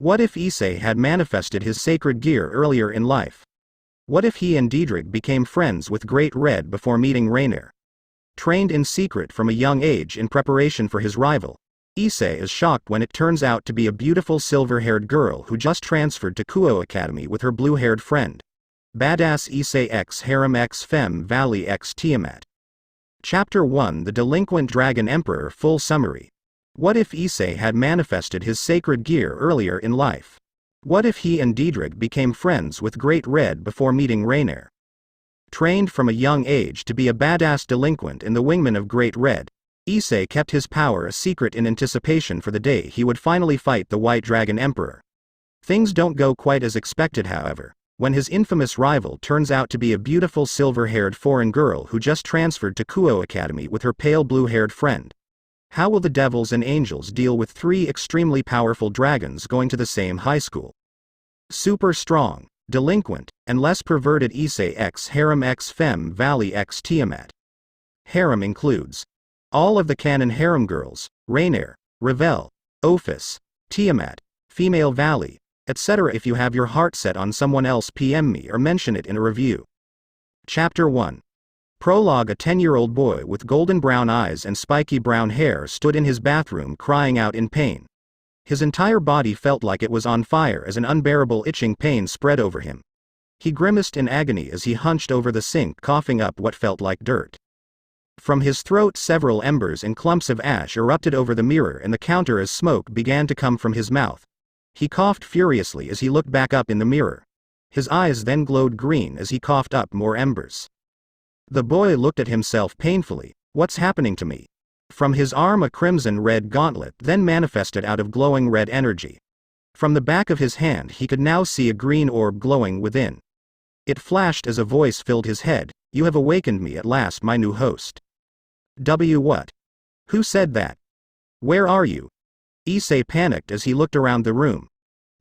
What if Issei had manifested his sacred gear earlier in life? What if he and Ddraig became friends with Great Red before meeting Rainier? Trained in secret from a young age in preparation for his rival, Issei is shocked when it turns out to be a beautiful silver-haired girl who just transferred to Kuo Academy with her blue-haired friend. Badass Issei x Harem x Femme Valley x Tiamat. Chapter 1 The Delinquent Dragon Emperor. Full summary. What if Issei had manifested his sacred gear earlier in life? What if he and Ddraig became friends with Great Red before meeting Rainier? Trained from a young age to be a badass delinquent in the wingman of Great Red, Issei kept his power a secret in anticipation for the day he would finally fight the White Dragon Emperor. Things don't go quite as expected, however, when his infamous rival turns out to be a beautiful silver-haired foreign girl who just transferred to Kuo Academy with her pale blue-haired friend. How will the devils and angels deal with three extremely powerful dragons going to the same high school? Super strong, delinquent, and less perverted Issei x Harem x Femme Valley x Tiamat. Harem includes all of the canon harem girls, Rainier, Revel, Ophis, Tiamat, Female Valley, etc. If you have your heart set on someone else, PM me or mention it in a review. Chapter 1. Prologue. A 10-year-old boy with golden brown eyes and spiky brown hair stood in his bathroom crying out in pain. His entire body felt like it was on fire as an unbearable itching pain spread over him. He grimaced in agony as he hunched over the sink, coughing up what felt like dirt. From his throat several embers and clumps of ash erupted over the mirror and the counter as smoke began to come from his mouth. He coughed furiously as he looked back up in the mirror. His eyes then glowed green as he coughed up more embers. The boy looked at himself painfully. What's happening to me? From his arm a crimson-red gauntlet then manifested out of glowing red energy. From the back of his hand he could now see a green orb glowing within. It flashed as a voice filled his head. You have awakened me at last, my new host. What? Who said that? Where are you? Issei panicked as he looked around the room.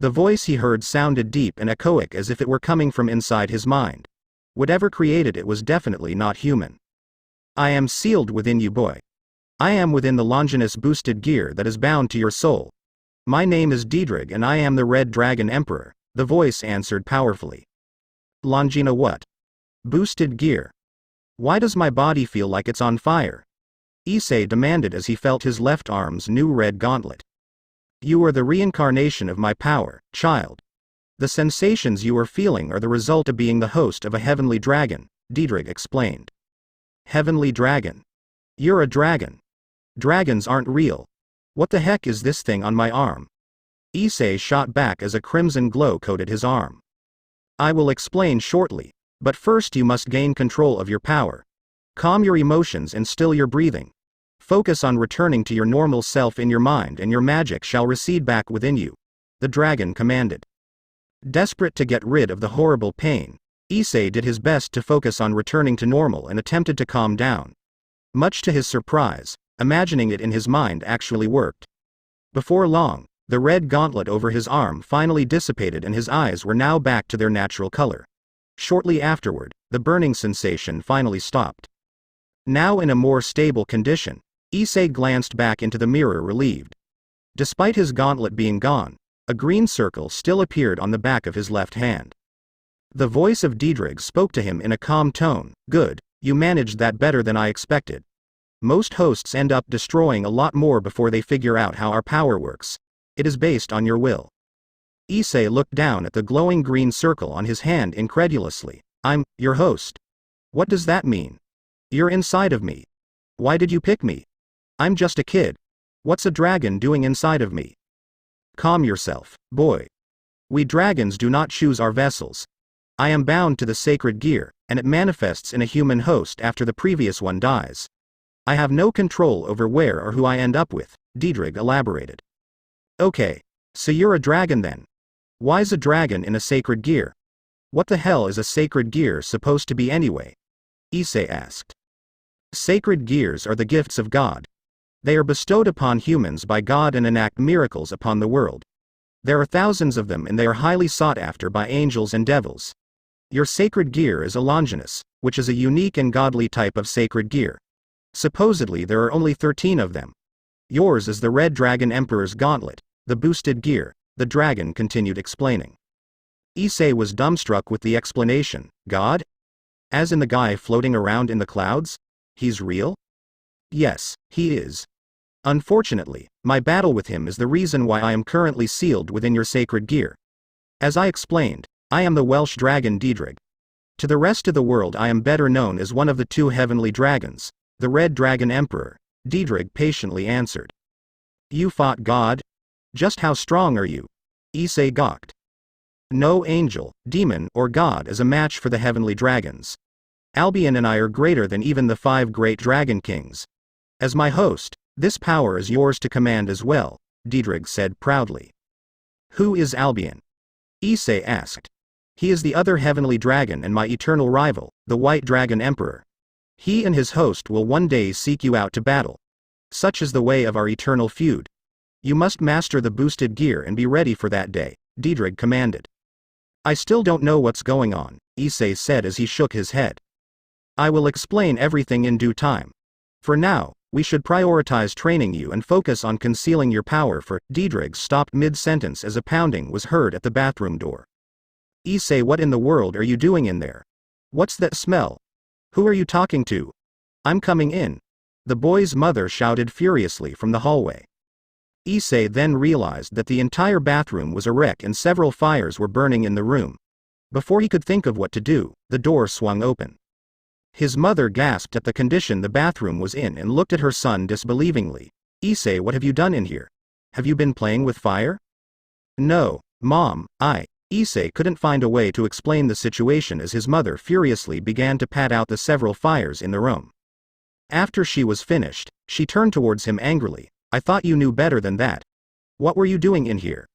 The voice he heard sounded deep and echoic as if it were coming from inside his mind. Whatever created it was definitely not human. I am sealed within you, boy. I am within the Longinus boosted gear that is bound to your soul. My name is Ddraig and I am the Red Dragon Emperor, the voice answered powerfully. Longina what? Boosted gear. Why does my body feel like it's on fire? Issei demanded as he felt his left arm's new red gauntlet. You are the reincarnation of my power, child. The sensations you are feeling are the result of being the host of a heavenly dragon, Ddraig explained. Heavenly dragon? You're a dragon. Dragons aren't real. What the heck is this thing on my arm? Issei shot back as a crimson glow coated his arm. I will explain shortly, but first you must gain control of your power. Calm your emotions and still your breathing. Focus on returning to your normal self in your mind and your magic shall recede back within you, the dragon commanded. Desperate to get rid of the horrible pain, Issei did his best to focus on returning to normal and attempted to calm down. Much to his surprise, imagining it in his mind actually worked. Before long, the red gauntlet over his arm finally dissipated and his eyes were now back to their natural color. Shortly afterward, the burning sensation finally stopped. Now in a more stable condition, Issei glanced back into the mirror relieved. Despite his gauntlet being gone, a green circle still appeared on the back of his left hand. The voice of Ddraig spoke to him in a calm tone. Good, you managed that better than I expected. Most hosts end up destroying a lot more before they figure out how our power works. It is based on your will. Issei looked down at the glowing green circle on his hand incredulously. I'm your host. What does that mean? You're inside of me. Why did you pick me? I'm just a kid. What's a dragon doing inside of me? Calm yourself, boy. We dragons do not choose our vessels. I am bound to the sacred gear, and it manifests in a human host after the previous one dies. I have no control over where or who I end up with, Ddraig elaborated. Okay, so you're a dragon then. Why's a dragon in a sacred gear? What the hell is a sacred gear supposed to be anyway? Issei asked. Sacred gears are the gifts of God. They are bestowed upon humans by God and enact miracles upon the world. There are thousands of them and they are highly sought after by angels and devils. Your sacred gear is a Longinus, which is a unique and godly type of sacred gear. Supposedly there are only 13 of them. Yours is the Red Dragon Emperor's gauntlet, the boosted gear, the dragon continued explaining. Issei was dumbstruck with the explanation. God? As in the guy floating around in the clouds? He's real? Yes, he is. Unfortunately, my battle with him is the reason why I am currently sealed within your sacred gear. As I explained, I am the Welsh dragon Ddraig. To the rest of the world I am better known as one of the two heavenly dragons, the Red Dragon Emperor, Ddraig patiently answered. You fought God? Just how strong are you? Issei gawked. No angel, demon, or god is a match for the heavenly dragons. Albion and I are greater than even the 5 great dragon kings. As my host, this power is yours to command as well, Ddraig said proudly. Who is Albion? Issei asked. He is the other heavenly dragon and my eternal rival, the White Dragon Emperor. He and his host will one day seek you out to battle. Such is the way of our eternal feud. You must master the boosted gear and be ready for that day, Ddraig commanded. I still don't know what's going on, Issei said as he shook his head. I will explain everything in due time. For now, we should prioritize training you and focus on concealing your power for. Ddraig stopped mid-sentence as a pounding was heard at the bathroom door. Issei, what in the world are you doing in there? What's that smell? Who are you talking to? I'm coming in. The boy's mother shouted furiously from the hallway. Issei then realized that the entire bathroom was a wreck and several fires were burning in the room. Before he could think of what to do, the door swung open. His mother gasped at the condition the bathroom was in and looked at her son disbelievingly. Issei, what have you done in here? Have you been playing with fire? No, Mom, Issei couldn't find a way to explain the situation as his mother furiously began to pat out the several fires in the room. After she was finished, she turned towards him angrily. I thought you knew better than that. What were you doing in here?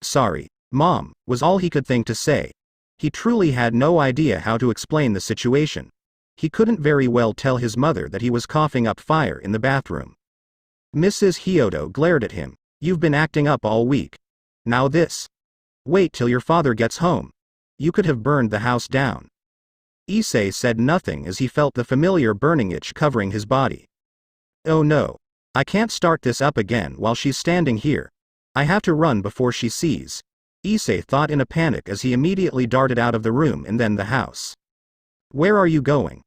Sorry, Mom, was all he could think to say. He truly had no idea how to explain the situation. He couldn't very well tell his mother that he was coughing up fire in the bathroom. Mrs. Hyodo glared at him. You've been acting up all week. Now this. Wait till your father gets home. You could have burned the house down. Issei said nothing as he felt the familiar burning itch covering his body. Oh no. I can't start this up again while she's standing here. I have to run before she sees. Issei thought in a panic as he immediately darted out of the room and then the house. Where are you going?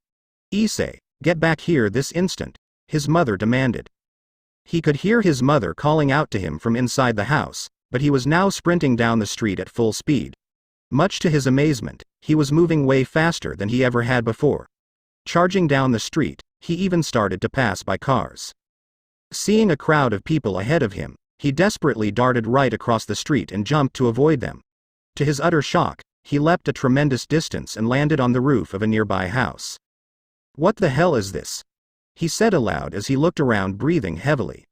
Issei, get back here this instant, his mother demanded. He could hear his mother calling out to him from inside the house, but he was now sprinting down the street at full speed. Much to his amazement, he was moving way faster than he ever had before. Charging down the street, he even started to pass by cars. Seeing a crowd of people ahead of him, he desperately darted right across the street and jumped to avoid them. To his utter shock, he leapt a tremendous distance and landed on the roof of a nearby house. What the hell is this? He said aloud as he looked around, breathing heavily.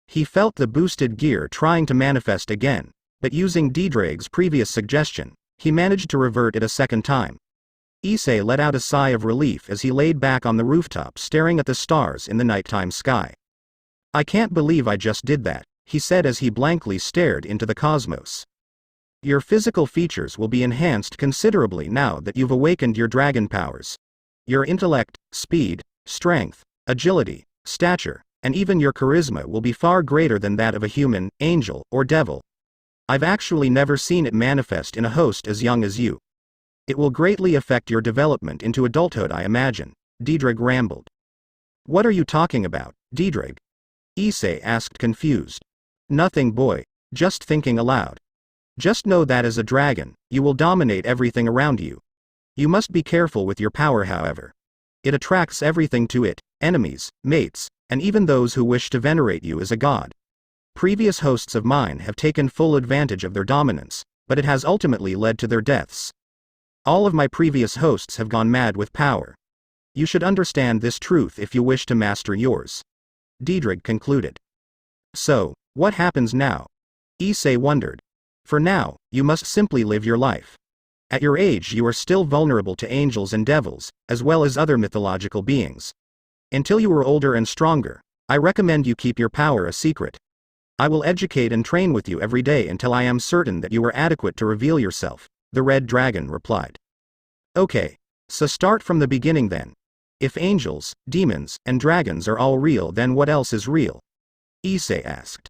He felt the boosted gear trying to manifest again, but using Ddraig's previous suggestion, he managed to revert it a second time. Issei let out a sigh of relief as he laid back on the rooftop staring at the stars in the nighttime sky. I can't believe I just did that, he said as he blankly stared into the cosmos. Your physical features will be enhanced considerably now that you've awakened your dragon powers. Your intellect, speed, strength, agility, stature, and even your charisma will be far greater than that of a human, angel, or devil. I've actually never seen it manifest in a host as young as you. It will greatly affect your development into adulthood, I imagine, Ddraig rambled. What are you talking about, Ddraig? Issei asked confused. Nothing, boy, just thinking aloud. Just know that as a dragon, you will dominate everything around you. You must be careful with your power, however. It attracts everything to it, enemies, mates, and even those who wish to venerate you as a god. Previous hosts of mine have taken full advantage of their dominance, but it has ultimately led to their deaths. All of my previous hosts have gone mad with power. You should understand this truth if you wish to master yours. Ddraig concluded. So, what happens now? Issei wondered. For now, you must simply live your life. At your age you are still vulnerable to angels and devils, as well as other mythological beings. Until you are older and stronger, I recommend you keep your power a secret. I will educate and train with you every day until I am certain that you are adequate to reveal yourself, the Red Dragon replied. Okay, so start from the beginning then. If angels, demons, and dragons are all real, then what else is real? Issei asked.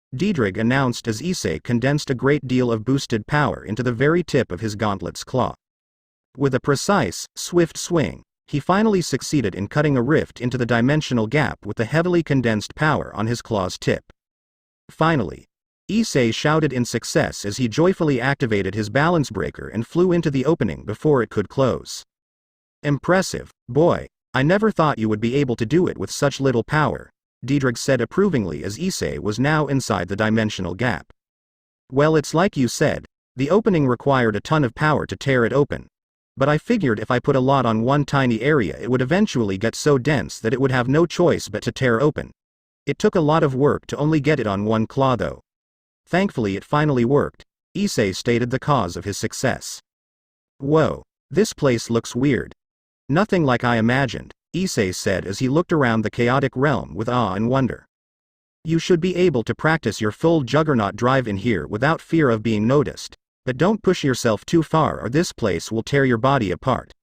Ddraig announced as Issei condensed a great deal of boosted power into the very tip of his gauntlet's claw. With a precise, swift swing, he finally succeeded in cutting a rift into the dimensional gap with the heavily condensed power on his claw's tip. Finally, Issei shouted in success as he joyfully activated his balance breaker and flew into the opening before it could close. Impressive, boy. I never thought you would be able to do it with such little power, Ddraig said approvingly as Issei was now inside the dimensional gap. Well, it's like you said, the opening required a ton of power to tear it open. But I figured if I put a lot on one tiny area it would eventually get so dense that it would have no choice but to tear open. It took a lot of work to only get it on one claw though. Thankfully it finally worked, Issei stated the cause of his success. Whoa, this place looks weird. Nothing like I imagined, Issei said as he looked around the chaotic realm with awe and wonder. You should be able to practice your full juggernaut drive in here without fear of being noticed, but don't push yourself too far or this place will tear your body apart.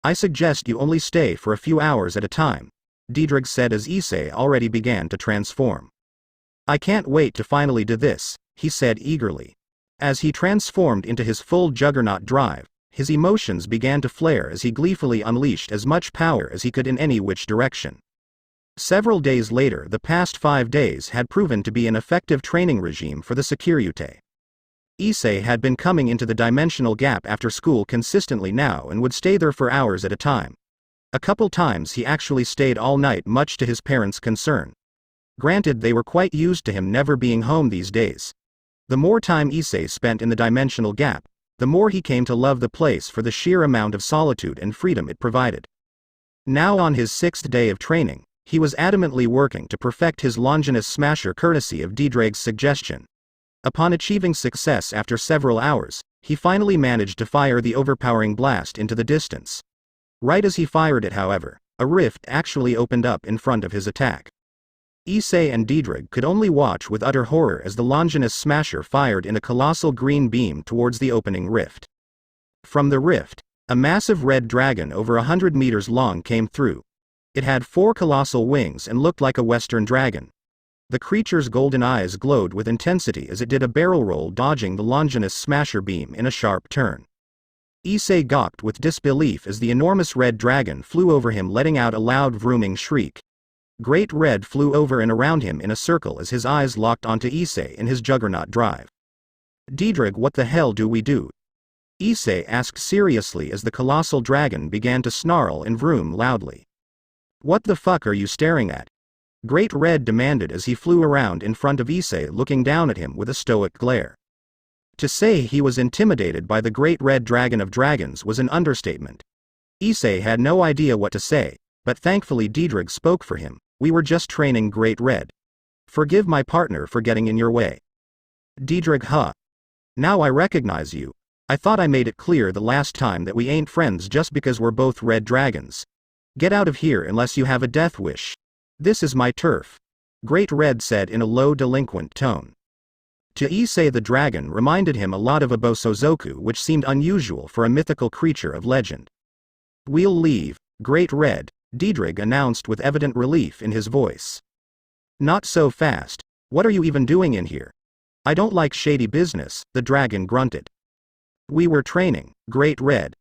I suggest you only stay for a few hours at a time, Ddraig said as Issei already began to transform. I can't wait to finally do this, he said eagerly. As he transformed into his full juggernaut drive, his emotions began to flare as he gleefully unleashed as much power as he could in any which direction. Several days later, the past 5 days had proven to be an effective training regime for the Securite. Issei had been coming into the dimensional gap after school consistently now and would stay there for hours at a time. A couple times he actually stayed all night, much to his parents' concern. Granted, they were quite used to him never being home these days. The more time Issei spent in the dimensional gap, the more he came to love the place for the sheer amount of solitude and freedom it provided. Now on his 6th day of training, he was adamantly working to perfect his Longinus Smasher courtesy of Ddraig's suggestion. Upon achieving success after several hours, he finally managed to fire the overpowering blast into the distance. Right as he fired it, however, a rift actually opened up in front of his attack. Issei and Ddraig could only watch with utter horror as the Longinus Smasher fired in a colossal green beam towards the opening rift. From the rift, a massive red dragon over 100 meters long came through. It had 4 colossal wings and looked like a western dragon. The creature's golden eyes glowed with intensity as it did a barrel roll, dodging the Longinus Smasher beam in a sharp turn. Issei gawked with disbelief as the enormous red dragon flew over him, letting out a loud vrooming shriek. Great Red flew over and around him in a circle as his eyes locked onto Issei in his juggernaut drive. Ddraig, what the hell do we do? Issei asked seriously as the colossal dragon began to snarl and vroom loudly. What the fuck are you staring at? Great Red demanded as he flew around in front of Issei, looking down at him with a stoic glare. To say he was intimidated by the Great Red Dragon of Dragons was an understatement. Issei had no idea what to say, but thankfully Ddraig spoke for him. We were just training, Great Red. Forgive my partner for getting in your way. Ddraig, huh? Now I recognize you. I thought I made it clear the last time that we ain't friends just because we're both red dragons. Get out of here unless you have a death wish. This is my turf. Great Red said in a low, delinquent tone. To Issei, the dragon reminded him a lot of a Bosozoku, which seemed unusual for a mythical creature of legend. We'll leave, Great Red, Ddraig announced with evident relief in his voice. Not so fast. What are you even doing in here? I don't like shady business, the dragon grunted. We were training, Great Red.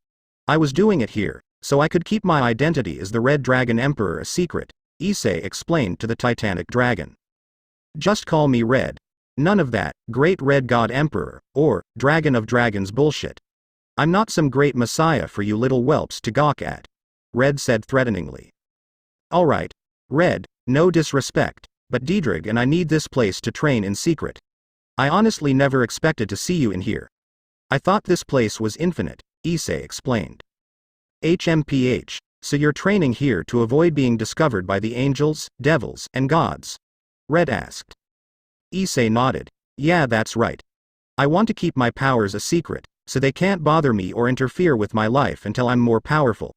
I was doing it here, so I could keep my identity as the Red Dragon Emperor a secret, Issei explained to the Titanic dragon. Just call me Red. None of that, Great Red God Emperor, or Dragon of Dragons bullshit. I'm not some great messiah for you little whelps to gawk at, Red said threateningly. Alright, Red, no disrespect, but Ddraig and I need this place to train in secret. I honestly never expected to see you in here. I thought this place was infinite, Issei explained. HMPH, so you're training here to avoid being discovered by the angels, devils, and gods? Red asked. Issei nodded. Yeah, that's right. I want to keep my powers a secret, so they can't bother me or interfere with my life until I'm more powerful.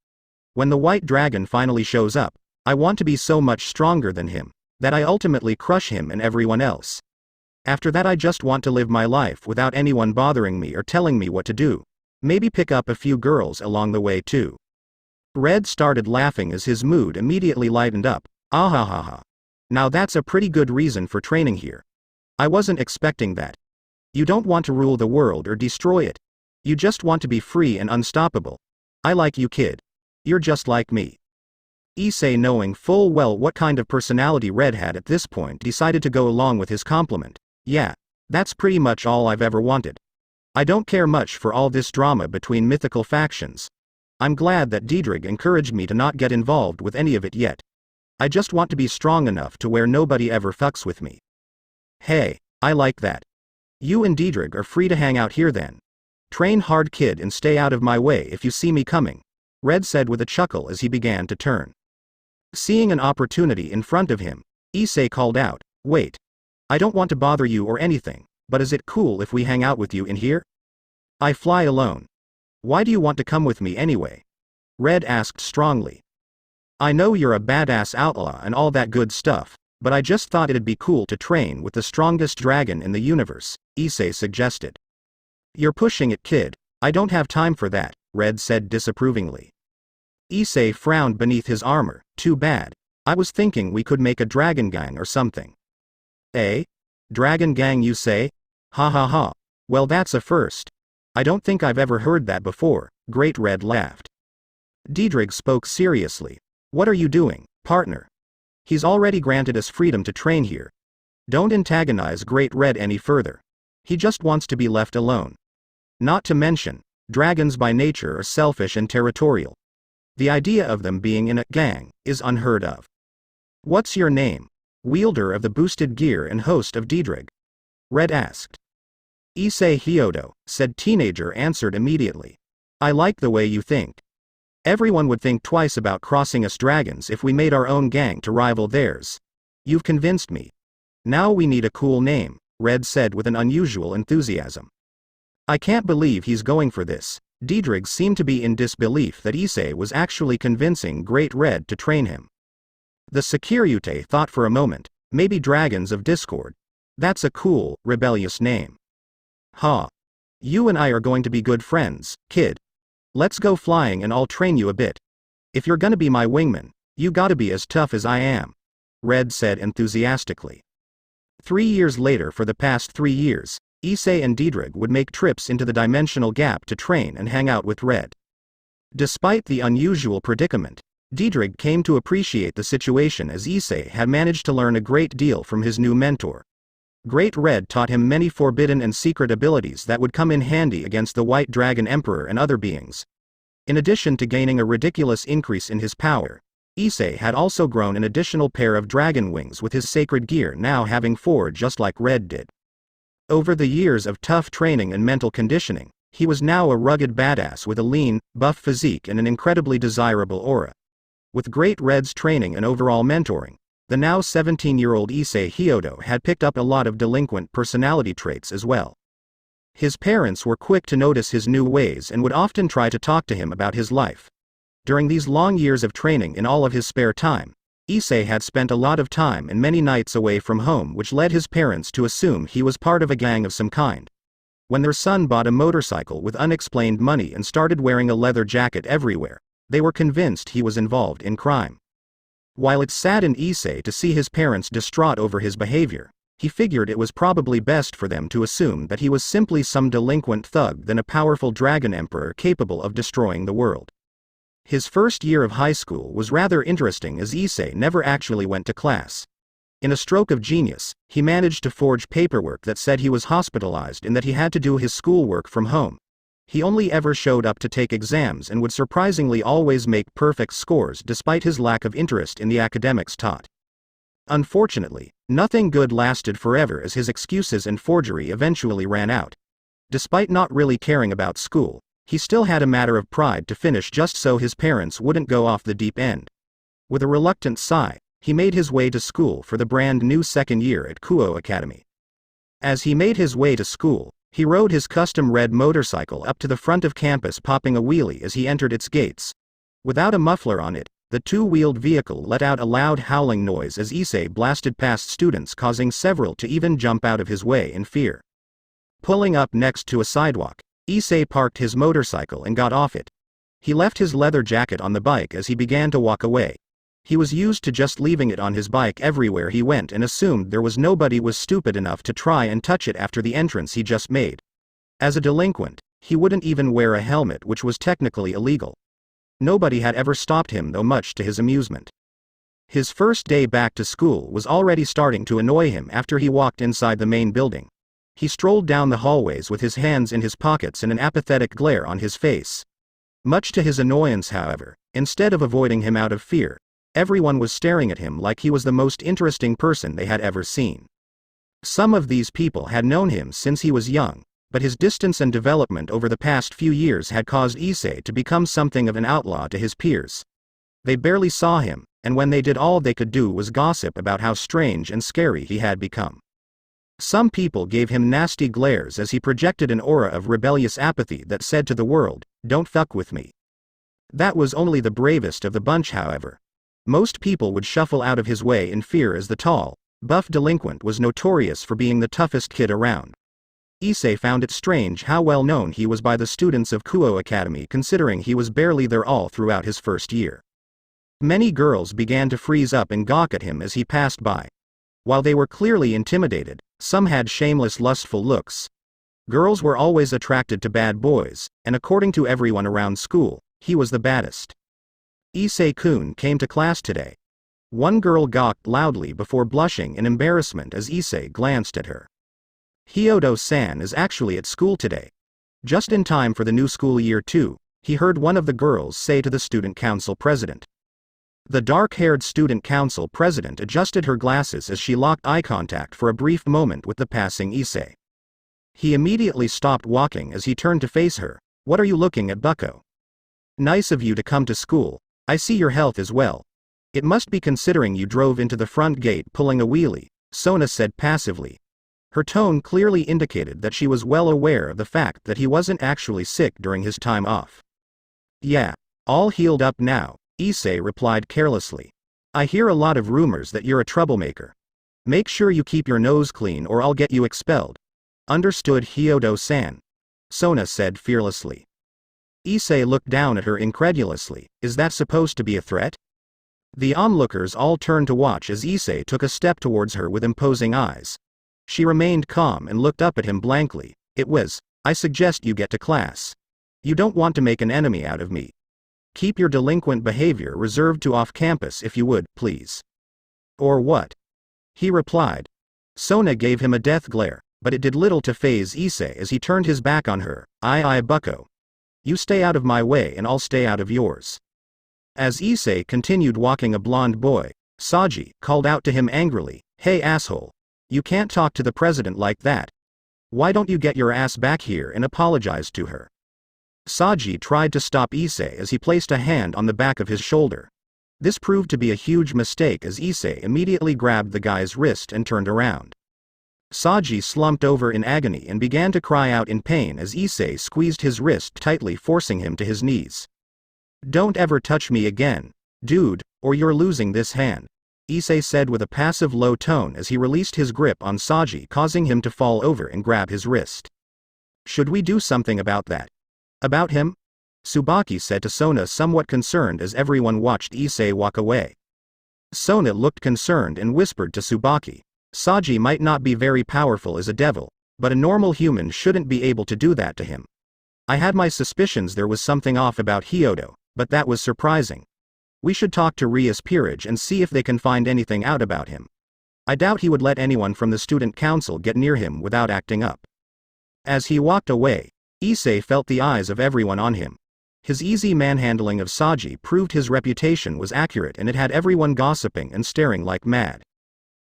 When the white dragon finally shows up, I want to be so much stronger than him, that I ultimately crush him and everyone else. After that I just want to live my life without anyone bothering me or telling me what to do. Maybe pick up a few girls along the way too. Red started laughing as his mood immediately lightened up. Ahahaha. Now that's a pretty good reason for training here. I wasn't expecting that. You don't want to rule the world or destroy it. You just want to be free and unstoppable. I like you, kid. You're just like me. Issei, knowing full well what kind of personality Red had at this point, decided to go along with his compliment. Yeah, that's pretty much all I've ever wanted. I don't care much for all this drama between mythical factions. I'm glad that Ddraig encouraged me to not get involved with any of it yet. I just want to be strong enough to where nobody ever fucks with me. Hey, I like that. You and Ddraig are free to hang out here then. Train hard, kid, and stay out of my way if you see me coming, Red said with a chuckle as he began to turn. Seeing an opportunity in front of him, Issei called out, wait. I don't want to bother you or anything, but is it cool if we hang out with you in here? I fly alone. Why do you want to come with me anyway? Red asked strongly. I know you're a badass outlaw and all that good stuff, but I just thought it'd be cool to train with the strongest dragon in the universe, Issei suggested. You're pushing it, kid. I don't have time for that, Red said disapprovingly. Issei frowned beneath his armor. Too bad. I was thinking we could make a dragon gang or something. Eh? Dragon gang, you say? Ha ha ha. Well, that's a first. I don't think I've ever heard that before, Great Red laughed. Ddraig spoke seriously. What are you doing, partner? He's already granted us freedom to train here. Don't antagonize Great Red any further. He just wants to be left alone. Not to mention, dragons by nature are selfish and territorial. The idea of them being in a gang is unheard of. What's your name? Wielder of the boosted gear and host of Ddraig? Red asked. Issei Hyodo, said teenager, answered immediately. I like the way you think. Everyone would think twice about crossing us dragons if we made our own gang to rival theirs. You've convinced me. Now we need a cool name, Red said with an unusual enthusiasm. I can't believe he's going for this. Ddraig seemed to be in disbelief that Issei was actually convincing Great Red to train him. The Securite thought for a moment, maybe Dragons of Discord. That's a cool, rebellious name. Ha. You and I are going to be good friends, kid. Let's go flying and I'll train you a bit. If you're gonna be my wingman, you gotta be as tough as I am, Red said enthusiastically. 3 years later, for the past 3 years, Issei and Ddraig would make trips into the dimensional gap to train and hang out with Red. Despite the unusual predicament, Ddraig came to appreciate the situation as Issei had managed to learn a great deal from his new mentor. Great Red taught him many forbidden and secret abilities that would come in handy against the White Dragon Emperor and other beings. In addition to gaining a ridiculous increase in his power, Issei had also grown an additional pair of dragon wings with his sacred gear, now having 4 just like Red did. Over the years of tough training and mental conditioning, he was now a rugged badass with a lean, buff physique and an incredibly desirable aura. With Great Red's training and overall mentoring, the now 17-year-old Issei Hyodo had picked up a lot of delinquent personality traits as well. His parents were quick to notice his new ways and would often try to talk to him about his life. During these long years of training, in all of his spare time, Issei had spent a lot of time and many nights away from home, which led his parents to assume he was part of a gang of some kind. When their son bought a motorcycle with unexplained money and started wearing a leather jacket everywhere, they were convinced he was involved in crime. While it saddened Issei to see his parents distraught over his behavior, he figured it was probably best for them to assume that he was simply some delinquent thug than a powerful dragon emperor capable of destroying the world. His first year of high school was rather interesting as Issei never actually went to class. In a stroke of genius, he managed to forge paperwork that said he was hospitalized and that he had to do his schoolwork from home. He only ever showed up to take exams and would surprisingly always make perfect scores despite his lack of interest in the academics taught. Unfortunately, nothing good lasted forever as his excuses and forgery eventually ran out. Despite not really caring about school, he still had a matter of pride to finish just so his parents wouldn't go off the deep end. With a reluctant sigh, he made his way to school for the brand new second year at Kuo Academy. As he made his way to school, he rode his custom red motorcycle up to the front of campus, popping a wheelie as he entered its gates. Without a muffler on it, the two-wheeled vehicle let out a loud howling noise as Issei blasted past students, causing several to even jump out of his way in fear. Pulling up next to a sidewalk, Issei parked his motorcycle and got off it. He left his leather jacket on the bike as he began to walk away. He was used to just leaving it on his bike everywhere he went and assumed there was nobody was stupid enough to try and touch it after the entrance he just made. As a delinquent, he wouldn't even wear a helmet, which was technically illegal. Nobody had ever stopped him though, much to his amusement. His first day back to school was already starting to annoy him after he walked inside the main building. He strolled down the hallways with his hands in his pockets and an apathetic glare on his face. Much to his annoyance, however, instead of avoiding him out of fear, everyone was staring at him like he was the most interesting person they had ever seen. Some of these people had known him since he was young, but his distance and development over the past few years had caused Issei to become something of an outlaw to his peers. They barely saw him, and when they did, all they could do was gossip about how strange and scary he had become. Some people gave him nasty glares as he projected an aura of rebellious apathy that said to the world, "Don't fuck with me." That was only the bravest of the bunch, however. Most people would shuffle out of his way in fear, as the tall, buff delinquent was notorious for being the toughest kid around. Issei found it strange how well known he was by the students of Kuo Academy, considering he was barely there all throughout his first year. Many girls began to freeze up and gawk at him as he passed by. While they were clearly intimidated, some had shameless lustful looks. Girls were always attracted to bad boys, and according to everyone around school, he was the baddest. Issei-kun came to class today. One girl gawked loudly before blushing in embarrassment as Issei glanced at her. Hyodo-san is actually at school today. Just in time for the new school year too, he heard one of the girls say to the student council president. The dark-haired student council president adjusted her glasses as she locked eye contact for a brief moment with the passing Issei. He immediately stopped walking as he turned to face her. "What are you looking at, bucko? Nice of you to come to school. I see your health as well. It must be, considering you drove into the front gate pulling a wheelie," Sona said passively. Her tone clearly indicated that she was well aware of the fact that he wasn't actually sick during his time off. "Yeah, all healed up now," Issei replied carelessly. "I hear a lot of rumors that you're a troublemaker. Make sure you keep your nose clean or I'll get you expelled." "Understood, Hyodo-san," Sona said fearlessly. Issei looked down at her incredulously. "Is that supposed to be a threat?" The onlookers all turned to watch as Issei took a step towards her with imposing eyes. She remained calm and looked up at him blankly. "It was, I suggest you get to class. You don't want to make an enemy out of me. Keep your delinquent behavior reserved to off-campus if you would, please." "Or what?" he replied. Sona gave him a death glare, but it did little to faze Issei as he turned his back on her. "Aye, bucko. You stay out of my way and I'll stay out of yours." As Issei continued walking, a blonde boy, Saji, called out to him angrily, "Hey asshole. You can't talk to the president like that. Why don't you get your ass back here and apologize to her?" Saji tried to stop Issei as he placed a hand on the back of his shoulder. This proved to be a huge mistake as Issei immediately grabbed the guy's wrist and turned around. Saji slumped over in agony and began to cry out in pain as Issei squeezed his wrist tightly, forcing him to his knees. "Don't ever touch me again, dude, or you're losing this hand," Issei said with a passive low tone as he released his grip on Saji, causing him to fall over and grab his wrist. "Should we do something about that?" "About him?" Tsubaki said to Sona, somewhat concerned as everyone watched Issei walk away. Sona looked concerned and whispered to Tsubaki, "Saji might not be very powerful as a devil, but a normal human shouldn't be able to do that to him. I had my suspicions there was something off about Hyodo, but that was surprising. We should talk to Rias Peerage and see if they can find anything out about him. I doubt he would let anyone from the student council get near him without acting up." As he walked away, Issei felt the eyes of everyone on him. His easy manhandling of Saji proved his reputation was accurate, and it had everyone gossiping and staring like mad.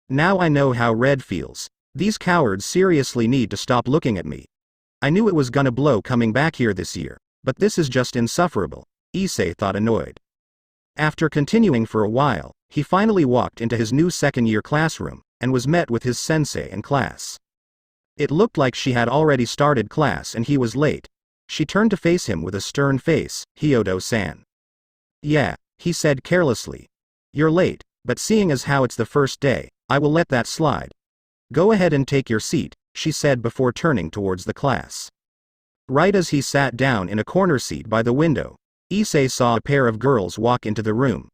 "Now I know how Red feels. These cowards seriously need to stop looking at me. I knew it was gonna blow coming back here this year, but this is just insufferable," Issei thought, annoyed. After continuing for a while, he finally walked into his new second-year classroom, and was met with his sensei and class. It looked like she had already started class and he was late. She turned to face him with a stern face. "Hyodo-san." "Yeah," he said carelessly. "You're late, but seeing as how it's the first day, I will let that slide. Go ahead and take your seat," she said before turning towards the class. Right as he sat down in a corner seat by the window, Issei saw a pair of girls walk into the room.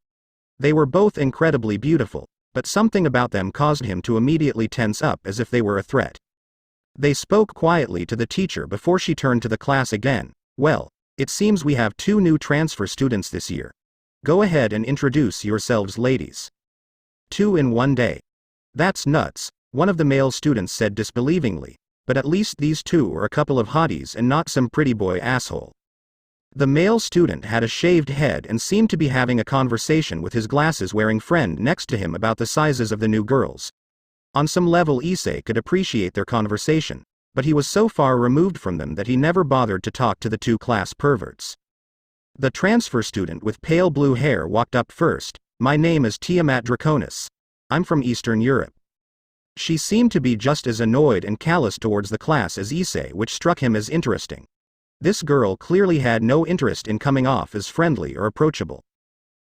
They were both incredibly beautiful, but something about them caused him to immediately tense up as if they were a threat. They spoke quietly to the teacher before she turned to the class again. Well, it seems we have 2 new transfer students this year. Go ahead and introduce yourselves, ladies. 2 in one day. That's nuts, one of the male students said disbelievingly, but at least these 2 are a couple of hotties and not some pretty boy asshole. The male student had a shaved head and seemed to be having a conversation with his glasses-wearing friend next to him about the sizes of the new girls. On some level Issei could appreciate their conversation, but he was so far removed from them that he never bothered to talk to the 2 class perverts. The transfer student with pale blue hair walked up first. My name is Tiamat Draconis. I'm from Eastern Europe. She seemed to be just as annoyed and callous towards the class as Issei, which struck him as interesting. This girl clearly had no interest in coming off as friendly or approachable.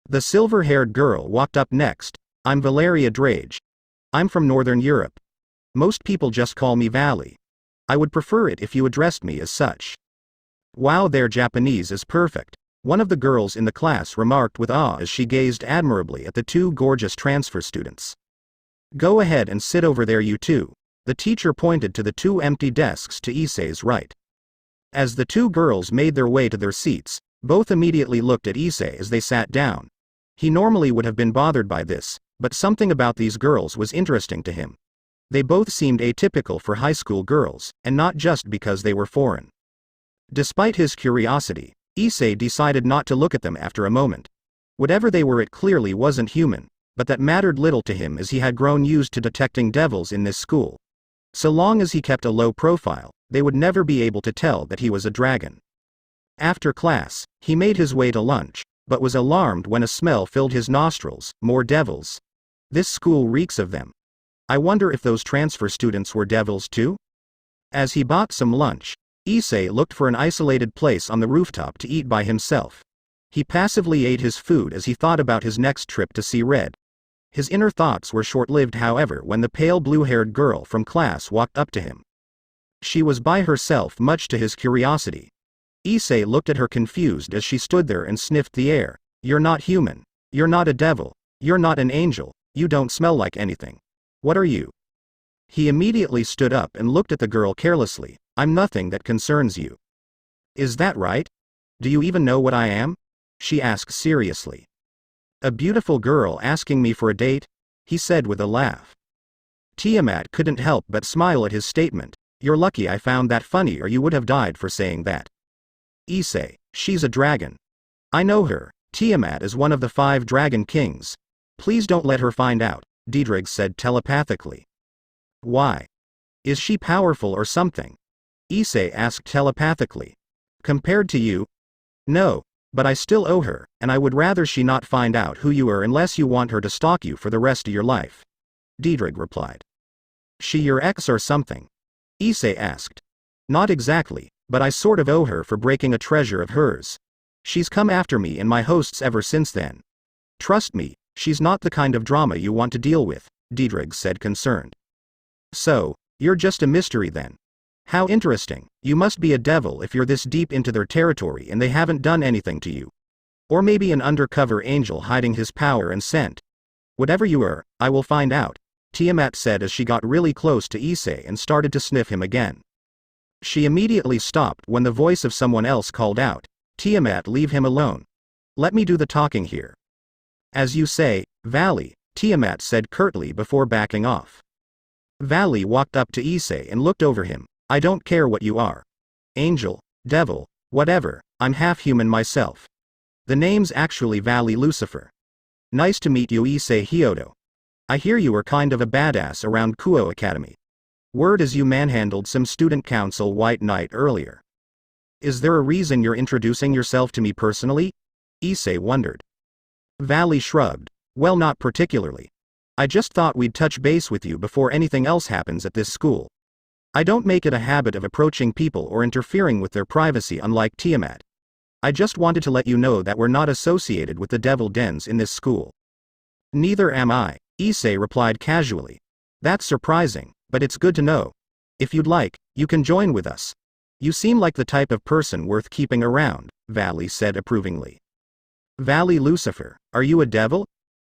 The silver-haired girl walked up next. I'm Valeria Ddraig. I'm from Northern Europe. Most people just call me Valley. I would prefer it if you addressed me as such. Wow, their Japanese is perfect, one of the girls in the class remarked with awe as she gazed admirably at the 2 gorgeous transfer students. Go ahead and sit over there, you 2. The teacher pointed to the 2 empty desks to Issei's right. As the 2 girls made their way to their seats, both immediately looked at Issei as they sat down. He normally would have been bothered by this, but something about these girls was interesting to him. They both seemed atypical for high school girls, and not just because they were foreign. Despite his curiosity, Issei decided not to look at them after a moment. Whatever they were, it clearly wasn't human, but that mattered little to him as he had grown used to detecting devils in this school. So long as he kept a low profile, they would never be able to tell that he was a dragon. After class, he made his way to lunch, but was alarmed when a smell filled his nostrils. More devils. This school reeks of them. I wonder if those transfer students were devils too? As he bought some lunch, Issei looked for an isolated place on the rooftop to eat by himself. He passively ate his food as he thought about his next trip to see Red. His inner thoughts were short-lived, however, when the pale blue-haired girl from class walked up to him. She was by herself, much to his curiosity. Issei looked at her confused as she stood there and sniffed the air. You're not human. You're not a devil. You're not an angel. You don't smell like anything. What are you? He immediately stood up and looked at the girl carelessly. I'm nothing that concerns you. Is that right? Do you even know what I am? She asked seriously. A beautiful girl asking me for a date? He said with a laugh. Tiamat couldn't help but smile at his statement. You're lucky I found that funny, or you would have died for saying that. Issei, she's a dragon. I know her. Tiamat is one of the 5 dragon kings. Please don't let her find out, Ddraig said telepathically. Why? Is she powerful or something? Issei asked telepathically. Compared to you? No, but I still owe her, and I would rather she not find out who you are unless you want her to stalk you for the rest of your life. Ddraig replied. She your ex or something? Issei asked. Not exactly, but I sort of owe her for breaking a treasure of hers. She's come after me and my hosts ever since then. Trust me, she's not the kind of drama you want to deal with, Ddraig said, concerned. So, you're just a mystery then. How interesting. You must be a devil if you're this deep into their territory and they haven't done anything to you. Or maybe an undercover angel hiding his power and scent. Whatever you are, I will find out, Tiamat said as she got really close to Issei and started to sniff him again. She immediately stopped when the voice of someone else called out, Tiamat, leave him alone. Let me do the talking here. As you say, Valley, Tiamat said curtly before backing off. Valley walked up to Issei and looked over him. I don't care what you are. Angel, devil, whatever, I'm half human myself. The name's actually Valley Lucifer. Nice to meet you, Issei Hyodo. I hear you are kind of a badass around Kuo Academy. Word is you manhandled some student council white knight earlier. Is there a reason you're introducing yourself to me personally? Issei wondered. Valley shrugged. Well, not particularly. I just thought we'd touch base with you before anything else happens at this school. I don't make it a habit of approaching people or interfering with their privacy, unlike Tiamat. I just wanted to let you know that we're not associated with the devil dens in this school. Neither am I, Issei replied casually. That's surprising, but it's good to know. If you'd like, you can join with us. You seem like the type of person worth keeping around, Valley said approvingly. Valley Lucifer, are you a devil?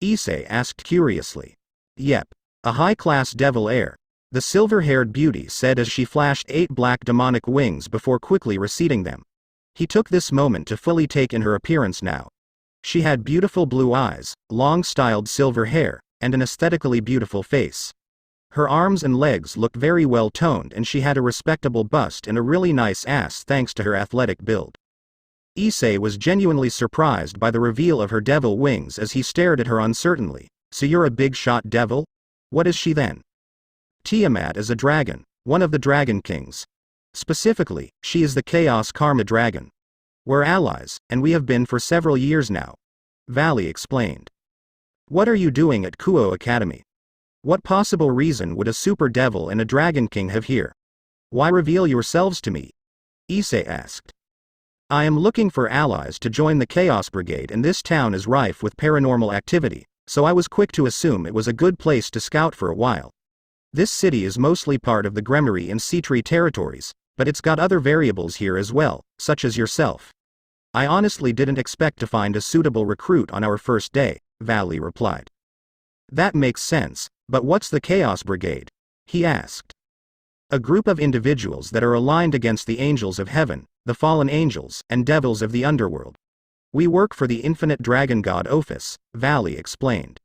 Issei asked curiously. Yep. A high-class devil heir. The silver-haired beauty said as she flashed 8 black demonic wings before quickly receding them. He took this moment to fully take in her appearance now. She had beautiful blue eyes, long-styled silver hair, and an aesthetically beautiful face. Her arms and legs looked very well toned, and she had a respectable bust and a really nice ass thanks to her athletic build. Issei was genuinely surprised by the reveal of her devil wings as he stared at her uncertainly. So you're a big shot devil? What is she then? Tiamat is a dragon, one of the dragon kings. Specifically, she is the Chaos Karma dragon. We're allies, and we have been for several years now. Valley explained. What are you doing at Kuo Academy? What possible reason would a super devil and a dragon king have here? Why reveal yourselves to me? Issei asked. I am looking for allies to join the Chaos Brigade, and this town is rife with paranormal activity, so I was quick to assume it was a good place to scout for a while. This city is mostly part of the Gremory and Seatree territories, but it's got other variables here as well, such as yourself. I honestly didn't expect to find a suitable recruit on our first day, Valley replied. That makes sense, but what's the Chaos Brigade? He asked. A group of individuals that are aligned against the angels of heaven, the fallen angels, and devils of the underworld. We work for the infinite dragon god Ophis, Valley explained.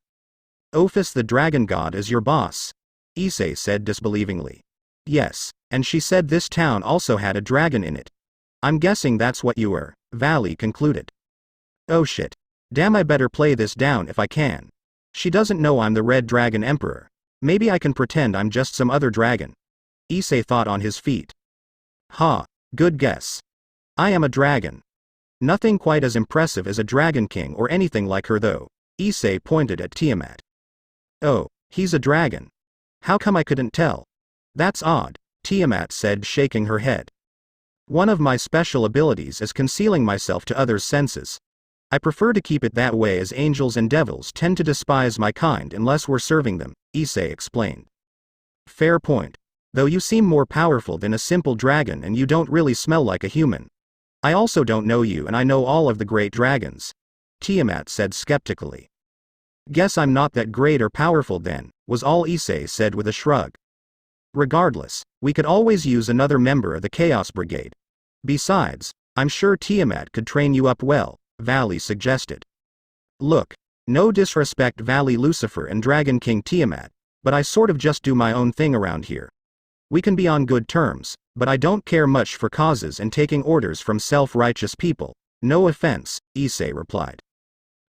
Ophis the dragon god is your boss? Issei said disbelievingly. Yes, and she said this town also had a dragon in it. I'm guessing that's what you were, Valley concluded. Oh shit. Damn, I better play this down if I can. She doesn't know I'm the Red Dragon Emperor. Maybe I can pretend I'm just some other dragon. Issei thought on his feet. Ha, good guess. I am a dragon. Nothing quite as impressive as a dragon king or anything like her though. Issei pointed at Tiamat. Oh, he's a dragon. How come I couldn't tell? That's odd, Tiamat said, shaking her head. One of my special abilities is concealing myself to others' senses. I prefer to keep it that way as angels and devils tend to despise my kind unless we're serving them, Issei explained. Fair point. Though you seem more powerful than a simple dragon and you don't really smell like a human. I also don't know you, and I know all of the great dragons. Tiamat said skeptically. Guess I'm not that great or powerful then, was all Issei said with a shrug. Regardless, we could always use another member of the Chaos Brigade. Besides, I'm sure Tiamat could train you up well, Valley suggested. Look, no disrespect Valley Lucifer and Dragon King Tiamat, but I sort of just do my own thing around here. We can be on good terms, but I don't care much for causes and taking orders from self-righteous people. No offense, Issei replied.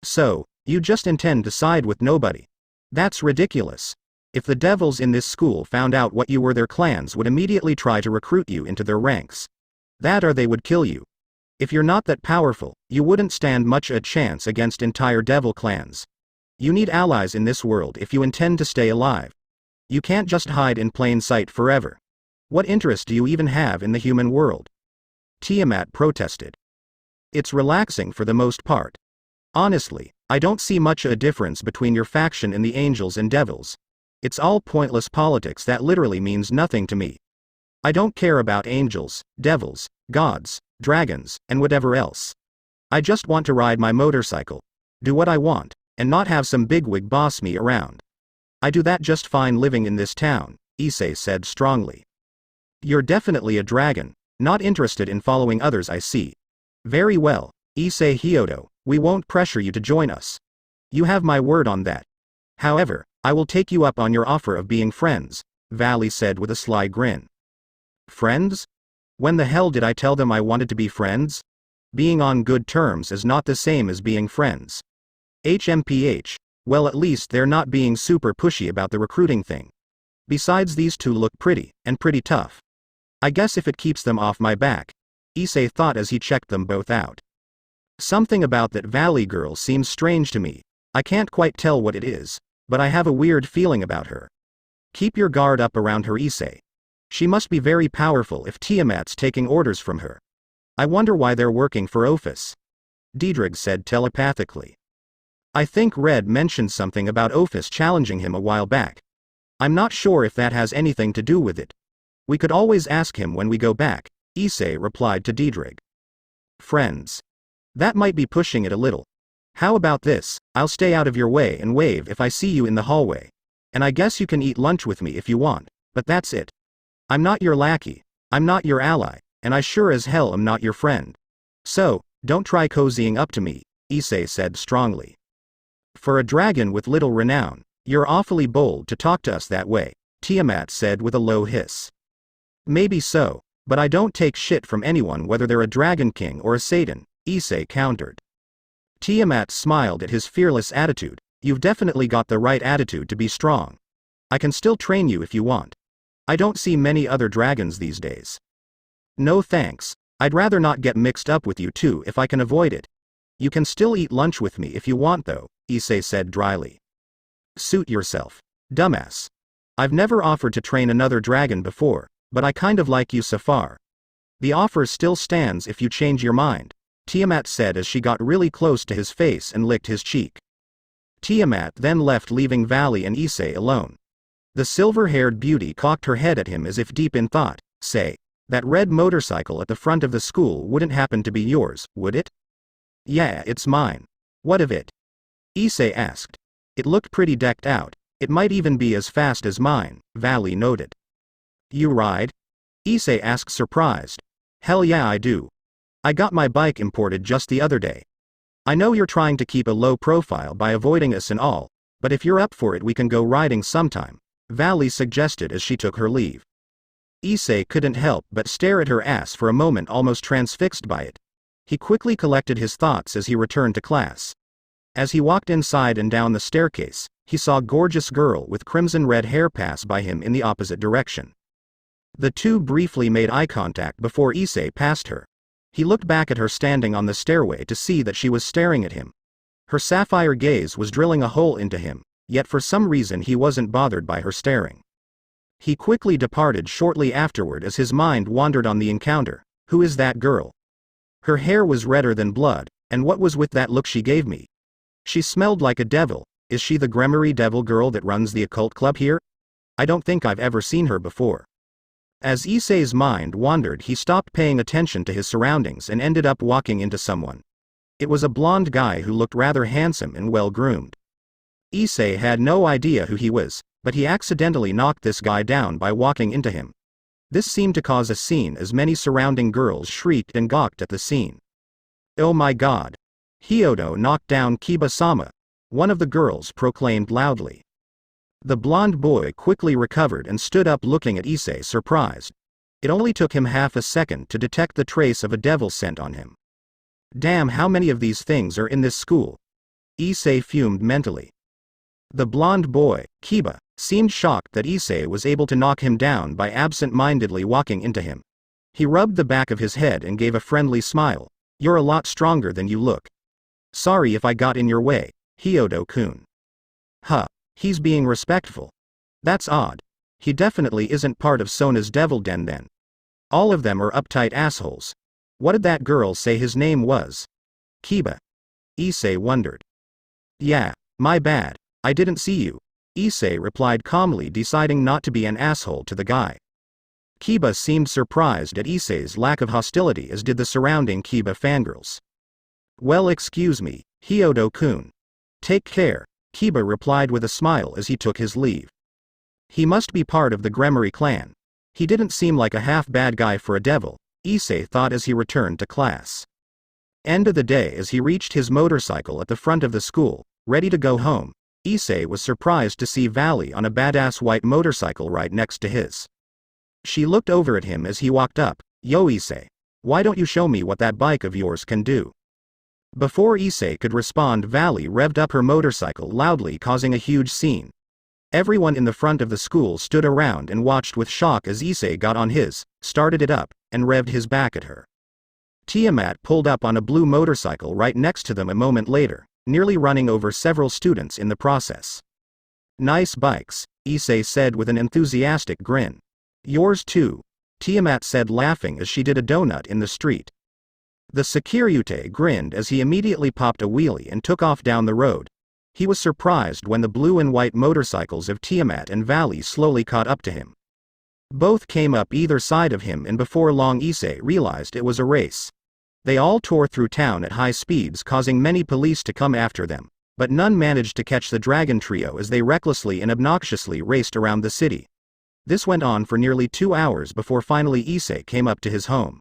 So, you just intend to side with nobody? That's ridiculous. If the devils in this school found out what you were, their clans would immediately try to recruit you into their ranks. That or they would kill you. If you're not that powerful, you wouldn't stand much a chance against entire devil clans. You need allies in this world if you intend to stay alive. You can't just hide in plain sight forever. What interest do you even have in the human world? Tiamat protested. It's relaxing for the most part. Honestly, I don't see much a difference between your faction and the angels and devils. It's all pointless politics that literally means nothing to me. I don't care about angels, devils, gods, dragons, and whatever else. I just want to ride my motorcycle, do what I want, and not have some bigwig boss me around. I do that just fine living in this town, Issei said strongly. You're definitely a dragon, not interested in following others, I see. Very well, Issei Hyodo, we won't pressure you to join us. You have my word on that. However, I will take you up on your offer of being friends, Valley said with a sly grin. Friends? When the hell did I tell them I wanted to be friends? Being on good terms is not the same as being friends. HMPH, well, at least they're not being super pushy about the recruiting thing. Besides, these two look pretty, and pretty tough. I guess if it keeps them off my back, Issei thought as he checked them both out. Something about that Valley girl seems strange to me. I can't quite tell what it is, but I have a weird feeling about her. Keep your guard up around her, Issei. She must be very powerful if Tiamat's taking orders from her. I wonder why they're working for Ophis. Ddraig said telepathically. I think Red mentioned something about Ophis challenging him a while back. I'm not sure if that has anything to do with it. We could always ask him when we go back, Issei replied to Ddraig. Friends. That might be pushing it a little. How about this? I'll stay out of your way and wave if I see you in the hallway. And I guess you can eat lunch with me if you want, but that's it. I'm not your lackey, I'm not your ally, and I sure as hell am not your friend. So, don't try cozying up to me, Issei said strongly. For a dragon with little renown, you're awfully bold to talk to us that way, Tiamat said with a low hiss. Maybe so, but I don't take shit from anyone whether they're a dragon king or a Satan, Issei countered. Tiamat smiled at his fearless attitude. You've definitely got the right attitude to be strong. I can still train you if you want. I don't see many other dragons these days. No thanks, I'd rather not get mixed up with you two if I can avoid it. You can still eat lunch with me if you want though, Issei said dryly. Suit yourself, dumbass. I've never offered to train another dragon before, but I kind of like you so far. The offer still stands if you change your mind, Tiamat said as she got really close to his face and licked his cheek. Tiamat then left, leaving Valley and Issei alone. The silver-haired beauty cocked her head at him as if deep in thought. Say, that red motorcycle at the front of the school wouldn't happen to be yours, would it? Yeah, it's mine. What of it? Issei asked. It looked pretty decked out. It might even be as fast as mine, Valley noted. You ride? Issei asked surprised. Hell yeah I do. I got my bike imported just the other day. I know you're trying to keep a low profile by avoiding us and all, but if you're up for it we can go riding sometime, Valley suggested as she took her leave. Issei couldn't help but stare at her ass for a moment, almost transfixed by it. He quickly collected his thoughts as he returned to class. As he walked inside and down the staircase, he saw a gorgeous girl with crimson-red hair pass by him in the opposite direction. The two briefly made eye contact before Issei passed her. He looked back at her standing on the stairway to see that she was staring at him. Her sapphire gaze was drilling a hole into him, yet for some reason he wasn't bothered by her staring. He quickly departed shortly afterward as his mind wandered on the encounter. Who is that girl? Her hair was redder than blood, and what was with that look she gave me? She smelled like a devil. Is she the Gremory devil girl that runs the occult club here? I don't think I've ever seen her before. As Issei's mind wandered, he stopped paying attention to his surroundings and ended up walking into someone. It was a blonde guy who looked rather handsome and well-groomed. Issei had no idea who he was, but he accidentally knocked this guy down by walking into him. This seemed to cause a scene as many surrounding girls shrieked and gawked at the scene. Oh my god! Hyodo knocked down Kiba-sama, one of the girls proclaimed loudly. The blonde boy quickly recovered and stood up looking at Issei surprised. It only took him half a second to detect the trace of a devil scent on him. Damn, how many of these things are in this school? Issei fumed mentally. The blonde boy, Kiba, seemed shocked that Issei was able to knock him down by absent-mindedly walking into him. He rubbed the back of his head and gave a friendly smile. You're a lot stronger than you look. Sorry if I got in your way, Hyodo-kun. Huh. He's being respectful. That's odd. He definitely isn't part of Sona's devil den then. All of them are uptight assholes. What did that girl say his name was? Kiba. Issei wondered. Yeah, my bad. I didn't see you. Issei replied calmly, deciding not to be an asshole to the guy. Kiba seemed surprised at Issei's lack of hostility, as did the surrounding Kiba fangirls. Well, excuse me, Hyodo-kun. Take care, Kiba replied with a smile as he took his leave. He must be part of the Gremory clan. He didn't seem like a half-bad guy for a devil, Issei thought as he returned to class. End of the day. As he reached his motorcycle at the front of the school, ready to go home, Issei was surprised to see Valley on a badass white motorcycle right next to his. She looked over at him as he walked up. Yo Issei, why don't you show me what that bike of yours can do? Before Issei could respond, Valley revved up her motorcycle loudly, causing a huge scene. Everyone in the front of the school stood around and watched with shock as Issei got on his, started it up, and revved his back at her. Tiamat pulled up on a blue motorcycle right next to them a moment later, nearly running over several students in the process. Nice bikes, Issei said with an enthusiastic grin. Yours too, Tiamat said, laughing as she did a donut in the street. The Securite grinned as he immediately popped a wheelie and took off down the road. He was surprised when the blue and white motorcycles of Tiamat and Valley slowly caught up to him. Both came up either side of him, and before long Issei realized it was a race. They all tore through town at high speeds, causing many police to come after them, but none managed to catch the dragon trio as they recklessly and obnoxiously raced around the city. This went on for nearly 2 hours before finally Issei came up to his home.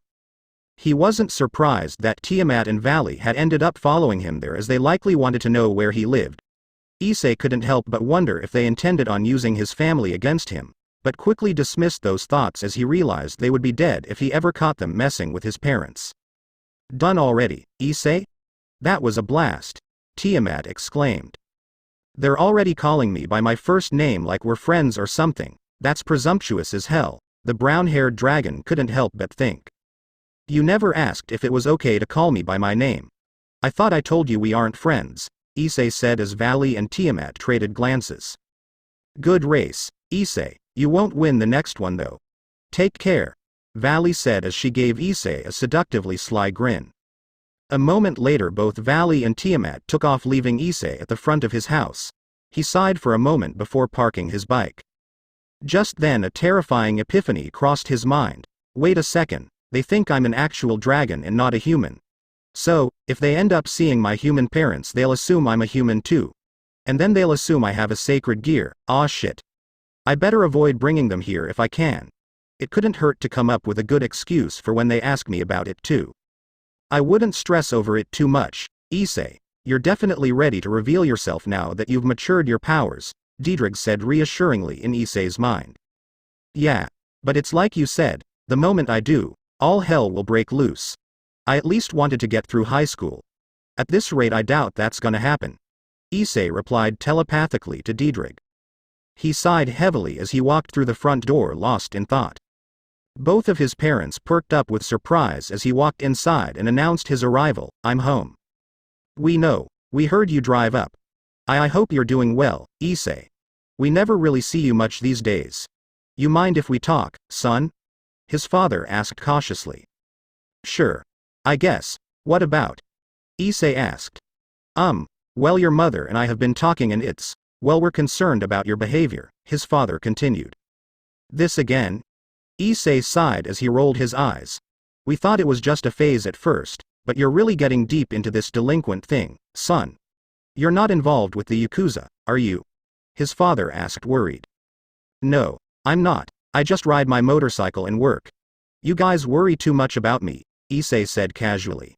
He wasn't surprised that Tiamat and Valley had ended up following him there, as they likely wanted to know where he lived. Issei couldn't help but wonder if they intended on using his family against him, but quickly dismissed those thoughts as he realized they would be dead if he ever caught them messing with his parents. "Done already, Issei? That was a blast," Tiamat exclaimed. "They're already calling me by my first name like we're friends or something. That's presumptuous as hell," the brown-haired dragon couldn't help but think. "You never asked if it was okay to call me by my name. I thought I told you we aren't friends," Issei said as Valley and Tiamat traded glances. "Good race, Issei. You won't win the next one though. Take care," Valley said as she gave Issei a seductively sly grin. A moment later both Valley and Tiamat took off, leaving Issei at the front of his house. He sighed for a moment before parking his bike. Just then a terrifying epiphany crossed his mind. Wait a second, they think I'm an actual dragon and not a human. So, if they end up seeing my human parents, they'll assume I'm a human too. And then they'll assume I have a sacred gear. Aw shit. I better avoid bringing them here if I can. It couldn't hurt to come up with a good excuse for when they ask me about it too. I wouldn't stress over it too much. Issei, you're definitely ready to reveal yourself now that you've matured your powers, Ddraig said reassuringly in Issei's mind. Yeah, but it's like you said, the moment I do, all hell will break loose. I at least wanted to get through high school. At this rate I doubt that's gonna happen, Issei replied telepathically to Ddraig. He sighed heavily as he walked through the front door, lost in thought. Both of his parents perked up with surprise as he walked inside and announced his arrival. "I'm home. We know. We heard you drive up. I hope you're doing well, Issei. We never really see you much these days. You mind if we talk, son?" his father asked cautiously. "Sure. I guess. What about?" Issei asked. Well, your mother and I have been talking and well, we're concerned about your behavior," his father continued. "This again?" Issei sighed as he rolled his eyes. "We thought it was just a phase at first, but you're really getting deep into this delinquent thing, son. You're not involved with the Yakuza, are you?" his father asked, worried. "No, I'm not. I just ride my motorcycle and work. You guys worry too much about me," Issei said casually.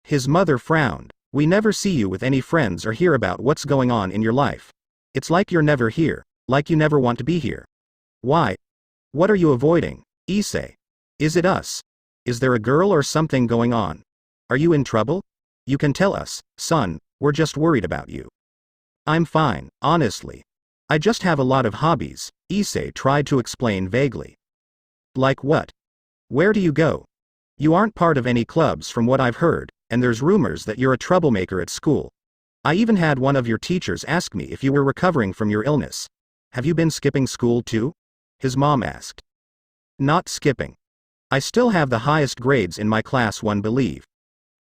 His mother frowned. "We never see you with any friends or hear about what's going on in your life. It's like you're never here, like you never want to be here. Why? What are you avoiding, Issei? Is it us? Is there a girl or something going on? Are you in trouble? You can tell us, son, we're just worried about you." "I'm fine, honestly. I just have a lot of hobbies," Issei tried to explain vaguely. "Like what? Where do you go? You aren't part of any clubs from what I've heard, and there's rumors that you're a troublemaker at school. I even had one of your teachers ask me if you were recovering from your illness. Have you been skipping school too?" his mom asked. "Not skipping. I still have the highest grades in my class, one believe.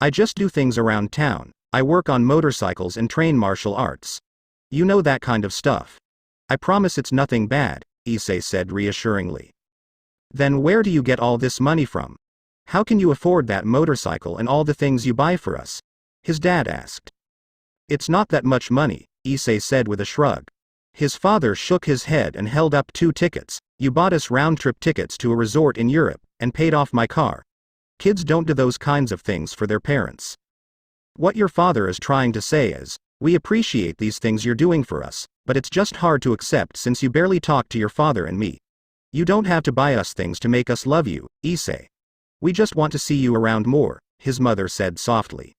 I just do things around town. I work on motorcycles and train martial arts. You know, that kind of stuff. I promise it's nothing bad," Issei said reassuringly. "Then where do you get all this money from? How can you afford that motorcycle and all the things you buy for us?" his dad asked. "It's not that much money," Issei said with a shrug. His father shook his head and held up 2 tickets. "You bought us round-trip tickets to a resort in Europe, and paid off my car. Kids don't do those kinds of things for their parents. What your father is trying to say is, we appreciate these things you're doing for us, but it's just hard to accept since you barely talk to your father and me. You don't have to buy us things to make us love you, Issei. We just want to see you around more," his mother said softly.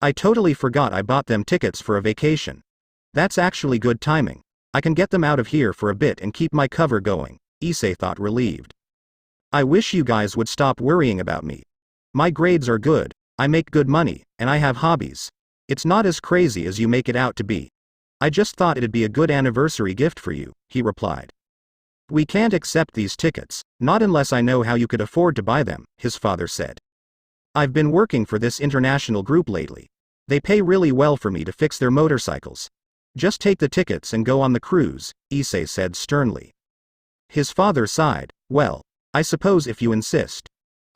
"I totally forgot I bought them tickets for a vacation. That's actually good timing. I can get them out of here for a bit and keep my cover going," Issei thought, relieved. "I wish you guys would stop worrying about me. My grades are good, I make good money, and I have hobbies. It's not as crazy as you make it out to be. I just thought it'd be a good anniversary gift for you," he replied. "We can't accept these tickets, not unless I know how you could afford to buy them," his father said. "I've been working for this international group lately. They pay really well for me to fix their motorcycles. Just take the tickets and go on the cruise," Issei said sternly. His father sighed. "Well, I suppose if you insist.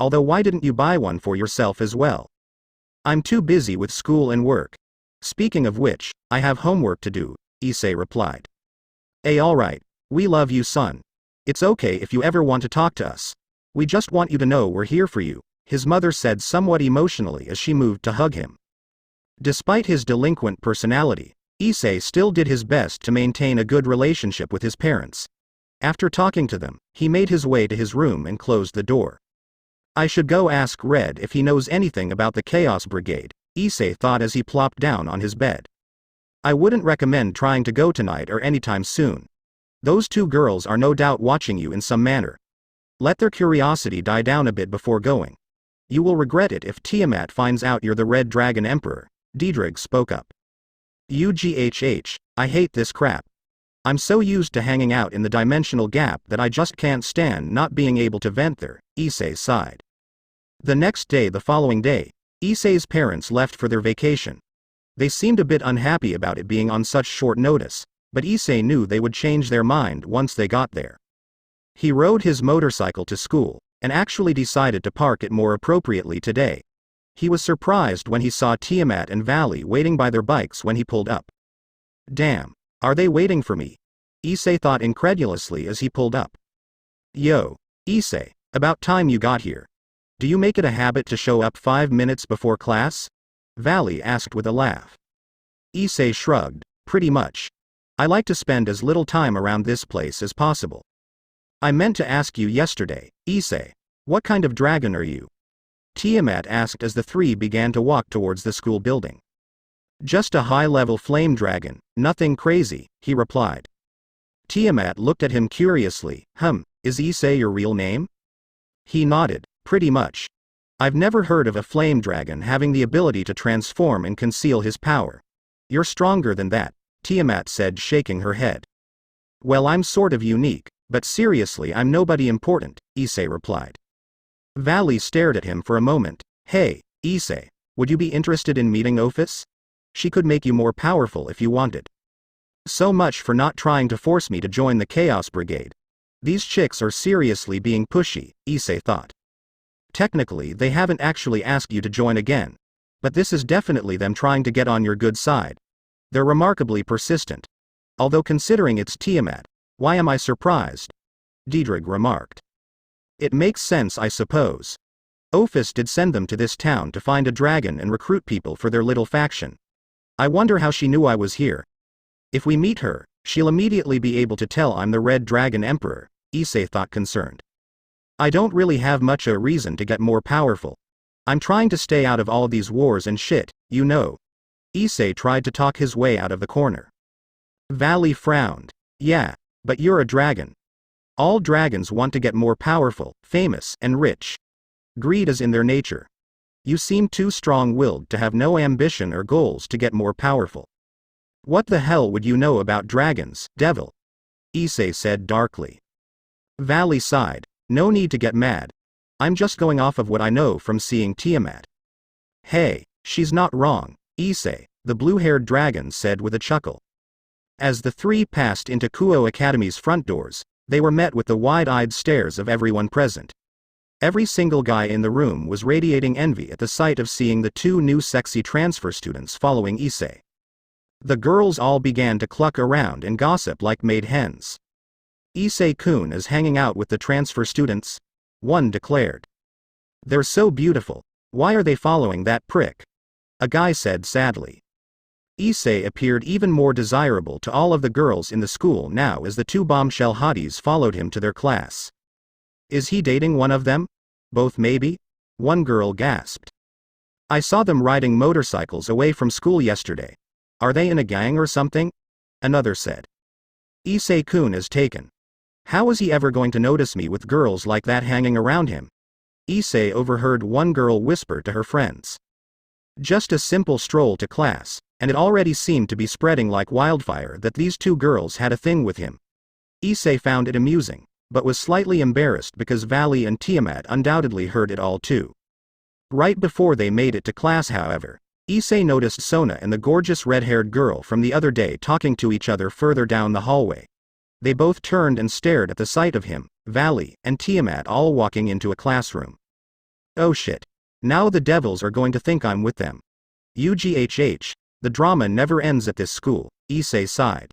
Although why didn't you buy one for yourself as well? I'm too busy with school and work. Speaking of which, I have homework to do, Issei replied. Alright, we love you son. It's okay if you ever want to talk to us. We just want you to know we're here for you, his mother said somewhat emotionally as she moved to hug him. Despite his delinquent personality, Issei still did his best to maintain a good relationship with his parents. After talking to them, he made his way to his room and closed the door. I should go ask Red if he knows anything about the Chaos Brigade, Issei thought as he plopped down on his bed. I wouldn't recommend trying to go tonight or anytime soon. Those two girls are no doubt watching you in some manner. Let their curiosity die down a bit before going. You will regret it if Tiamat finds out you're the Red Dragon Emperor, Ddraig spoke up. UGHH, I hate this crap. I'm so used to hanging out in the dimensional gap that I just can't stand not being able to vent there, Issei sighed. The next day, the following day, Issei's parents left for their vacation. They seemed a bit unhappy about it being on such short notice, but Issei knew they would change their mind once they got there. He rode his motorcycle to school, and actually decided to park it more appropriately today. He was surprised when he saw Tiamat and Valley waiting by their bikes when he pulled up. Damn, are they waiting for me? Issei thought incredulously as he pulled up. Yo, Issei, about time you got here. Do you make it a habit to show up 5 minutes before class? Valley asked with a laugh. Issei shrugged, pretty much. I like to spend as little time around this place as possible. I meant to ask you yesterday, Issei, what kind of dragon are you? Tiamat asked as the three began to walk towards the school building. Just a high-level flame dragon, nothing crazy, he replied. Tiamat looked at him curiously. Is Issei your real name? He nodded, pretty much. I've never heard of a flame dragon having the ability to transform and conceal his power. You're stronger than that, Tiamat said, shaking her head. Well, I'm sort of unique, but seriously I'm nobody important, Issei replied. Valley stared at him for a moment. Hey, Issei, would you be interested in meeting Ophis? She could make you more powerful if you wanted. So much for not trying to force me to join the Chaos Brigade. These chicks are seriously being pushy, Issei thought. Technically they haven't actually asked you to join again, but this is definitely them trying to get on your good side. They're remarkably persistent. Although considering it's Tiamat, why am I surprised? Ddraig remarked. It makes sense, I suppose. Ophis did send them to this town to find a dragon and recruit people for their little faction. I wonder how she knew I was here. If we meet her, she'll immediately be able to tell I'm the Red Dragon Emperor, Issei thought concerned. I don't really have much a reason to get more powerful. I'm trying to stay out of all these wars and shit, you know. Issei tried to talk his way out of the corner. Valley frowned. Yeah, but you're a dragon. All dragons want to get more powerful, famous, and rich. Greed is in their nature. You seem too strong-willed to have no ambition or goals to get more powerful. What the hell would you know about dragons, devil? Issei said darkly. Valley sighed. No need to get mad. I'm just going off of what I know from seeing Tiamat. Hey, she's not wrong, Issei, the blue-haired dragon said with a chuckle. As the three passed into Kuo Academy's front doors, they were met with the wide-eyed stares of everyone present. Every single guy in the room was radiating envy at the sight of seeing the two new sexy transfer students following Issei. The girls all began to cluck around and gossip like made hens. Issei-kun is hanging out with the transfer students, one declared. They're so beautiful, why are they following that prick? A guy said sadly. Issei appeared even more desirable to all of the girls in the school now as the two bombshell hotties followed him to their class. Is he dating one of them? Both maybe? One girl gasped. I saw them riding motorcycles away from school yesterday. Are they in a gang or something? Another said. Issei-kun is taken. How is he ever going to notice me with girls like that hanging around him? Issei overheard one girl whisper to her friends. Just a simple stroll to class, and it already seemed to be spreading like wildfire that these two girls had a thing with him. Issei found it amusing, but was slightly embarrassed because Valley and Tiamat undoubtedly heard it all too. Right before they made it to class, however, Issei noticed Sona and the gorgeous red-haired girl from the other day talking to each other further down the hallway. They both turned and stared at the sight of him, Valley, and Tiamat all walking into a classroom. Oh shit. Now the devils are going to think I'm with them. UGHH, the drama never ends at this school, Issei sighed.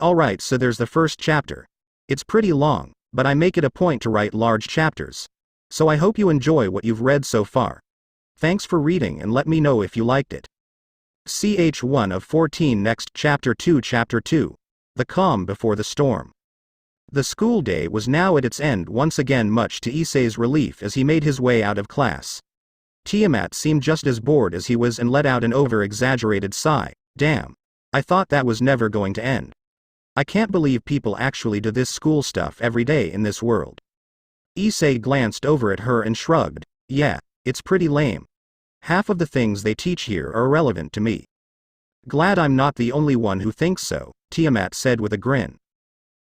Alright, so there's the first chapter. It's pretty long, but I make it a point to write large chapters. So I hope you enjoy what you've read so far. Thanks for reading and let me know if you liked it. Ch1 of 14 next Chapter 2 Chapter 2. The Calm Before the Storm. The school day was now at its end once again, much to Issei's relief as he made his way out of class. Tiamat seemed just as bored as he was and let out an over-exaggerated sigh. Damn. I thought that was never going to end. I can't believe people actually do this school stuff every day in this world. Issei glanced over at her and shrugged. Yeah, it's pretty lame. Half of the things they teach here are irrelevant to me. Glad I'm not the only one who thinks so, Tiamat said with a grin.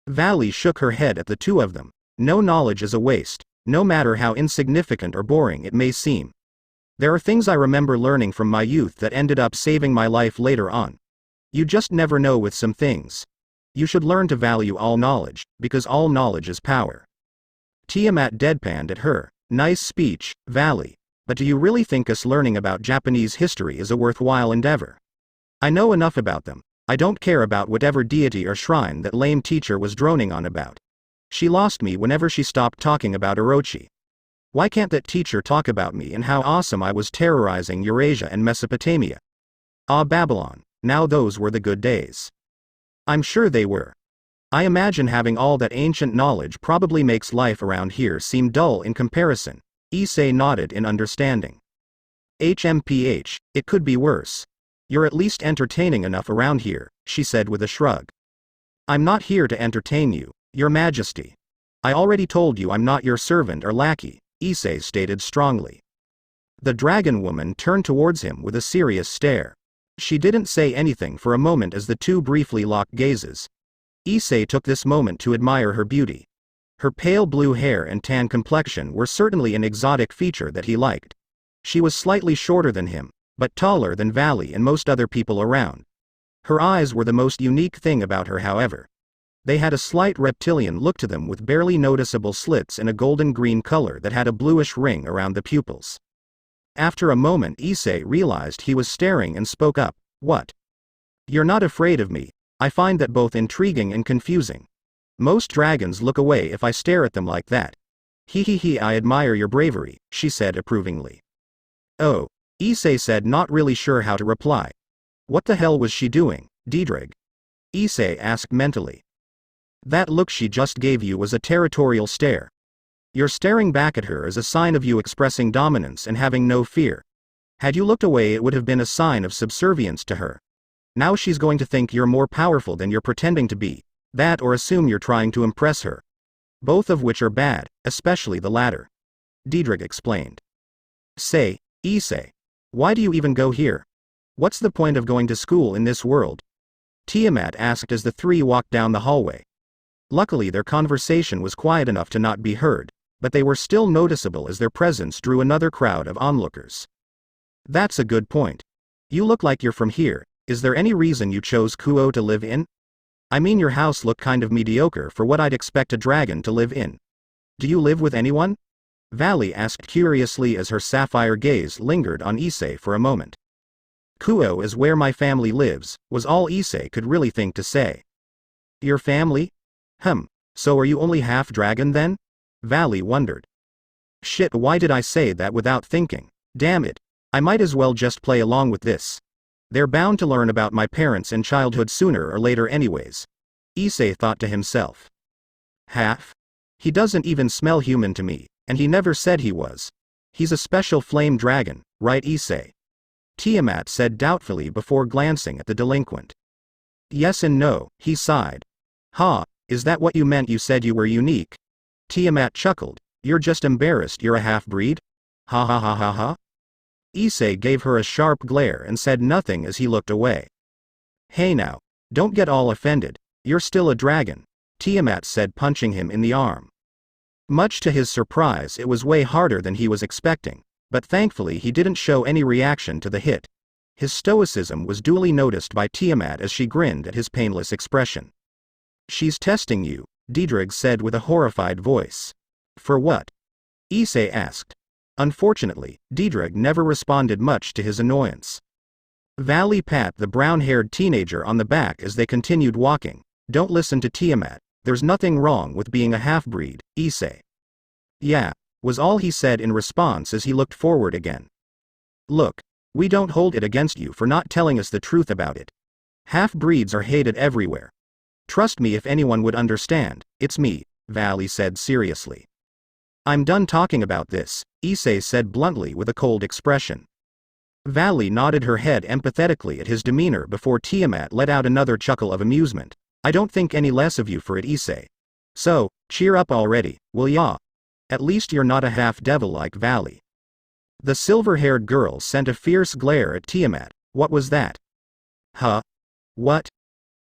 Valley shook her head at the two of them. No knowledge is a waste, no matter how insignificant or boring it may seem. There are things I remember learning from my youth that ended up saving my life later on. You just never know with some things. You should learn to value all knowledge, because all knowledge is power. Tiamat deadpanned at her. Nice speech, Valley. But do you really think us learning about Japanese history is a worthwhile endeavor? I know enough about them. I don't care about whatever deity or shrine that lame teacher was droning on about. She lost me whenever she stopped talking about Orochi. Why can't that teacher talk about me and how awesome I was terrorizing Eurasia and Mesopotamia? Ah, Babylon, now those were the good days. I'm sure they were. I imagine having all that ancient knowledge probably makes life around here seem dull in comparison. Issei nodded in understanding. HMPH, it could be worse. You're at least entertaining enough around here, she said with a shrug. I'm not here to entertain you, Your Majesty. I already told you I'm not your servant or lackey, Issei stated strongly. The dragon woman turned towards him with a serious stare. She didn't say anything for a moment as the two briefly locked gazes. Issei took this moment to admire her beauty. Her pale blue hair and tan complexion were certainly an exotic feature that he liked. She was slightly shorter than him, but taller than Valley and most other people around. Her eyes were the most unique thing about her, however. They had a slight reptilian look to them with barely noticeable slits and a golden-green color that had a bluish ring around the pupils. After a moment Issei realized he was staring and spoke up. What? You're not afraid of me? I find that both intriguing and confusing. Most dragons look away if I stare at them like that. He, I admire your bravery, she said approvingly. Oh, Issei said, not really sure how to reply. What the hell was she doing, Ddraig? Issei asked mentally. That look she just gave you was a territorial stare. Your staring back at her is a sign of you expressing dominance and having no fear. Had you looked away it would have been a sign of subservience to her. Now she's going to think you're more powerful than you're pretending to be. That or assume you're trying to impress her. Both of which are bad, especially the latter. Ddraig explained. Say, Issei. Why do you even go here? What's the point of going to school in this world? Tiamat asked as the three walked down the hallway. Luckily their conversation was quiet enough to not be heard, but they were still noticeable as their presence drew another crowd of onlookers. That's a good point. You look like you're from here. Is there any reason you chose Kuo to live in? I mean, your house looked kind of mediocre for what I'd expect a dragon to live in. Do you live with anyone? Valley asked curiously as her sapphire gaze lingered on Issei for a moment. Kuo is where my family lives, was all Issei could really think to say. Your family? So are you only half dragon then? Valley wondered. Shit, why did I say that without thinking? Damn it. I might as well just play along with this. They're bound to learn about my parents and childhood sooner or later anyways. Issei thought to himself. Half? He doesn't even smell human to me, and he never said he was. He's a special flame dragon, right Issei? Tiamat said doubtfully before glancing at the delinquent. Yes and no, he sighed. Ha, is that what you meant? You said you were unique? Tiamat chuckled. You're just embarrassed you're a half-breed? Ha ha ha ha ha? Issei gave her a sharp glare and said nothing as he looked away. Hey now, don't get all offended, you're still a dragon, Tiamat said, punching him in the arm. Much to his surprise, it was way harder than he was expecting, but thankfully he didn't show any reaction to the hit. His stoicism was duly noticed by Tiamat as she grinned at his painless expression. She's testing you, Ddraig said with a horrified voice. For what? Issei asked. Unfortunately, Ddraig never responded much to his annoyance. Valley pat the brown-haired teenager on the back as they continued walking. Don't listen to Tiamat, there's nothing wrong with being a half-breed, Issei. Yeah, was all he said in response as he looked forward again. Look, we don't hold it against you for not telling us the truth about it. Half-breeds are hated everywhere. Trust me, if anyone would understand, it's me, Valley said seriously. I'm done talking about this, Issei said bluntly with a cold expression. Valley nodded her head empathetically at his demeanor before Tiamat let out another chuckle of amusement. I don't think any less of you for it, Issei. So, cheer up already, will ya? At least you're not a half-devil like Valley. The silver-haired girl sent a fierce glare at Tiamat. What was that? Huh? What?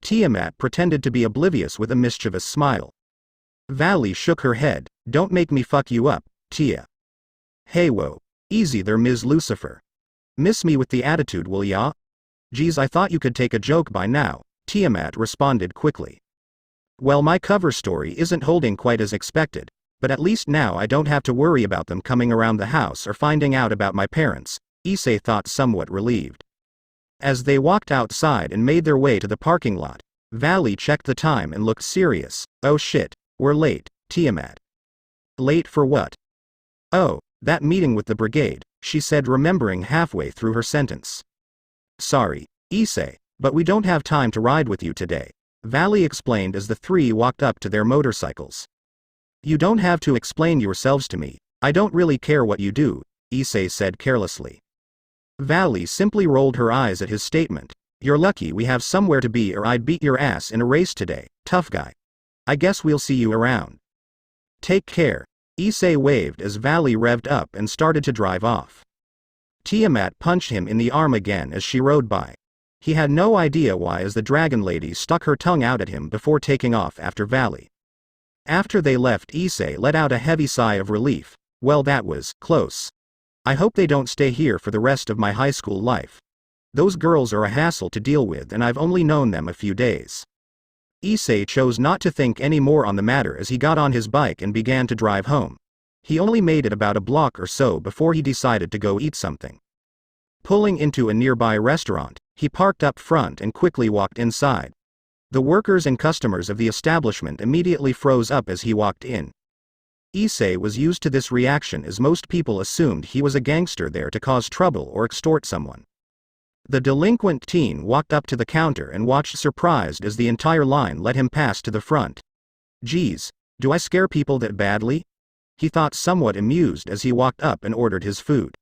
Tiamat pretended to be oblivious with a mischievous smile. Valley shook her head. Don't make me fuck you up, Tia. Hey whoa. Easy there, Ms. Lucifer. Miss me with the attitude, will ya? Geez, I thought you could take a joke by now, Tiamat responded quickly. Well, my cover story isn't holding quite as expected, but at least now I don't have to worry about them coming around the house or finding out about my parents, Issei thought, somewhat relieved. As they walked outside and made their way to the parking lot, Valley checked the time and looked serious. Oh shit, we're late, Tiamat. Late for what? Oh, that meeting with the brigade, she said, remembering halfway through her sentence. Sorry, Issei, but we don't have time to ride with you today, Valley explained as the three walked up to their motorcycles. You don't have to explain yourselves to me, I don't really care what you do, Issei said carelessly. Valley simply rolled her eyes at his statement. You're lucky we have somewhere to be or I'd beat your ass in a race today, tough guy. I guess we'll see you around. Take care, Issei waved as Valley revved up and started to drive off. Tiamat punched him in the arm again as she rode by. He had no idea why, as the dragon lady stuck her tongue out at him before taking off after Valley. After they left, Issei let out a heavy sigh of relief. Well, that was close. I hope they don't stay here for the rest of my high school life. Those girls are a hassle to deal with and I've only known them a few days. Issei chose not to think any more on the matter as he got on his bike and began to drive home. He only made it about a block or so before he decided to go eat something. Pulling into a nearby restaurant, he parked up front and quickly walked inside. The workers and customers of the establishment immediately froze up as he walked in. Issei was used to this reaction as most people assumed he was a gangster there to cause trouble or extort someone. The delinquent teen walked up to the counter and watched surprised as the entire line let him pass to the front. Geez, do I scare people that badly? He thought, somewhat amused as he walked up and ordered his food.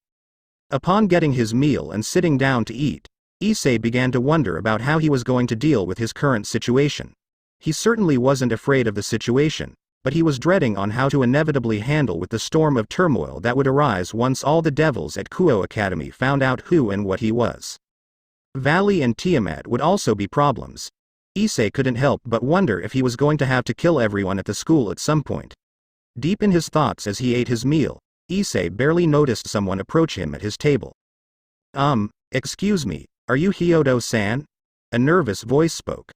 Upon getting his meal and sitting down to eat, Issei began to wonder about how he was going to deal with his current situation. He certainly wasn't afraid of the situation, but he was dreading on how to inevitably handle with the storm of turmoil that would arise once all the devils at Kuo Academy found out who and what he was. Valley and Tiamat would also be problems. Issei couldn't help but wonder if he was going to have to kill everyone at the school at some point. Deep in his thoughts as he ate his meal, Issei barely noticed someone approach him at his table. Excuse me, are you Hyodo-san? A nervous voice spoke.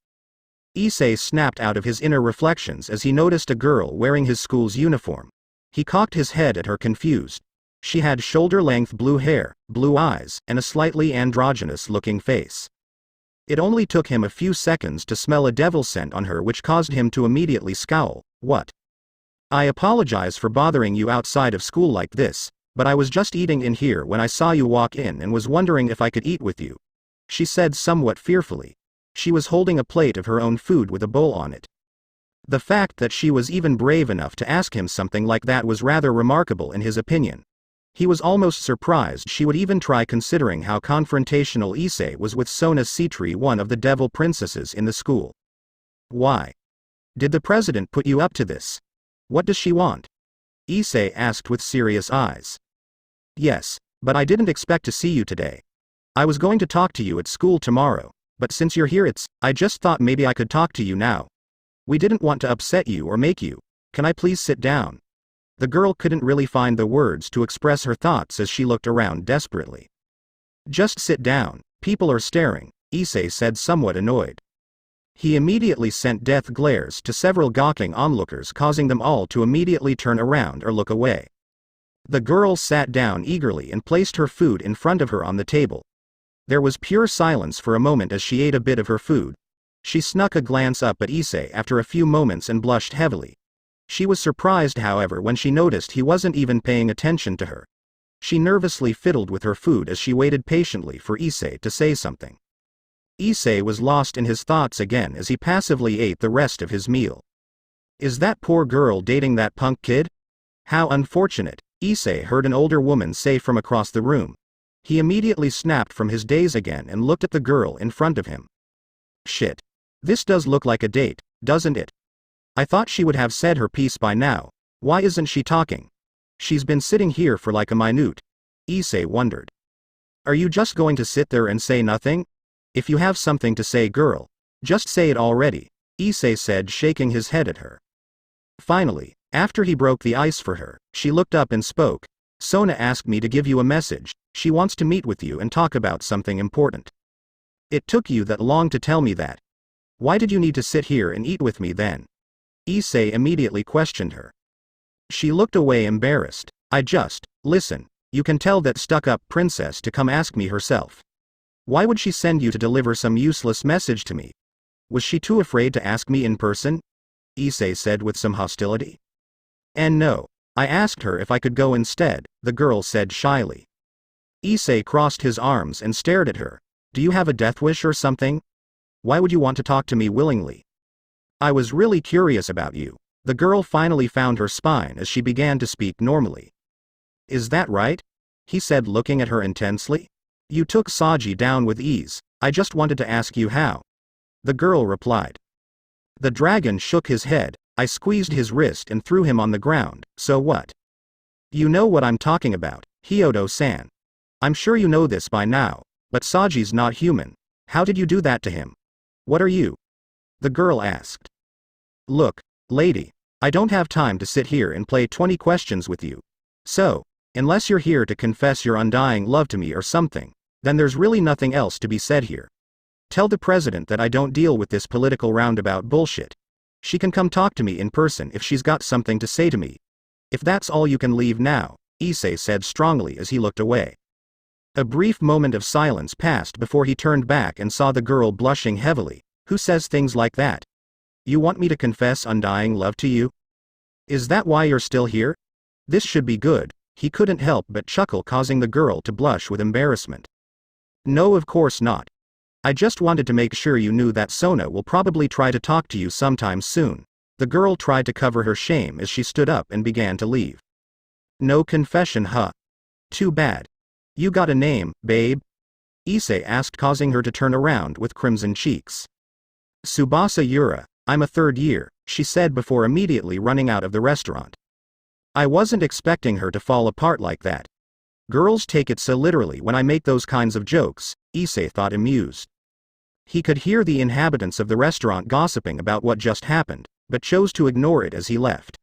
Issei snapped out of his inner reflections as he noticed a girl wearing his school's uniform. He cocked his head at her, confused. She had shoulder-length blue hair, blue eyes, and a slightly androgynous-looking face. It only took him a few seconds to smell a devil scent on her, which caused him to immediately scowl. What? I apologize for bothering you outside of school like this, but I was just eating in here when I saw you walk in and was wondering if I could eat with you, she said somewhat fearfully. She was holding a plate of her own food with a bowl on it. The fact that she was even brave enough to ask him something like that was rather remarkable in his opinion. He was almost surprised she would even try, considering how confrontational Issei was with Sona Citri, one of the devil princesses in the school. Why? Did the president put you up to this? What does she want? Issei asked with serious eyes. Yes, but I didn't expect to see you today. I was going to talk to you at school tomorrow, but since you're here I just thought maybe I could talk to you now. We didn't want to upset you or make you. Can I please sit down? The girl couldn't really find the words to express her thoughts as she looked around desperately. Just sit down, people are staring, Issei said, somewhat annoyed. He immediately sent death glares to several gawking onlookers, causing them all to immediately turn around or look away. The girl sat down eagerly and placed her food in front of her on the table. There was pure silence for a moment as she ate a bit of her food. She snuck a glance up at Issei after a few moments and blushed heavily. She was surprised, however, when she noticed he wasn't even paying attention to her. She nervously fiddled with her food as she waited patiently for Issei to say something. Issei was lost in his thoughts again as he passively ate the rest of his meal. Is that poor girl dating that punk kid? How unfortunate, Issei heard an older woman say from across the room. He immediately snapped from his daze again and looked at the girl in front of him. Shit. This does look like a date, doesn't it? I thought she would have said her piece by now. Why isn't she talking? She's been sitting here for like a minute. Issei wondered. Are you just going to sit there and say nothing? If you have something to say, girl, just say it already, Issei said, shaking his head at her. Finally, after he broke the ice for her, she looked up and spoke. Sona asked me to give you a message. She wants to meet with you and talk about something important. It took you that long to tell me that. Why did you need to sit here and eat with me then? Issei immediately questioned her. She looked away embarrassed. Listen, you can tell that stuck-up princess to come ask me herself. Why would she send you to deliver some useless message to me? Was she too afraid to ask me in person? Issei said with some hostility. And no, I asked her if I could go instead, the girl said shyly. Issei crossed his arms and stared at her. Do you have a death wish or something? Why would you want to talk to me willingly? I was really curious about you. The girl finally found her spine as she began to speak normally. Is that right? He said, looking at her intensely. You took Saji down with ease. I just wanted to ask you how. The girl replied. The dragon shook his head. I squeezed his wrist and threw him on the ground. So what? You know what I'm talking about, Hyodo-san. I'm sure you know this by now, but Saji's not human. How did you do that to him? What are you? The girl asked. Look, lady, I don't have time to sit here and play 20 questions with you. So, unless you're here to confess your undying love to me or something, then there's really nothing else to be said here. Tell the president that I don't deal with this political roundabout bullshit. She can come talk to me in person if she's got something to say to me. If that's all, you can leave now, Issei said strongly as he looked away. A brief moment of silence passed before he turned back and saw the girl blushing heavily. Who says things like that? You want me to confess undying love to you? Is that why you're still here? This should be good. He couldn't help but chuckle, causing the girl to blush with embarrassment. No, of course not. I just wanted to make sure you knew that Sona will probably try to talk to you sometime soon. The girl tried to cover her shame as she stood up and began to leave. No confession, huh? Too bad. You got a name, babe? Issei asked, causing her to turn around with crimson cheeks. Tsubasa Yura, I'm a third year, she said before immediately running out of the restaurant. I wasn't expecting her to fall apart like that. Girls take it so literally when I make those kinds of jokes, Issei thought, amused. He could hear the inhabitants of the restaurant gossiping about what just happened, but chose to ignore it as he left.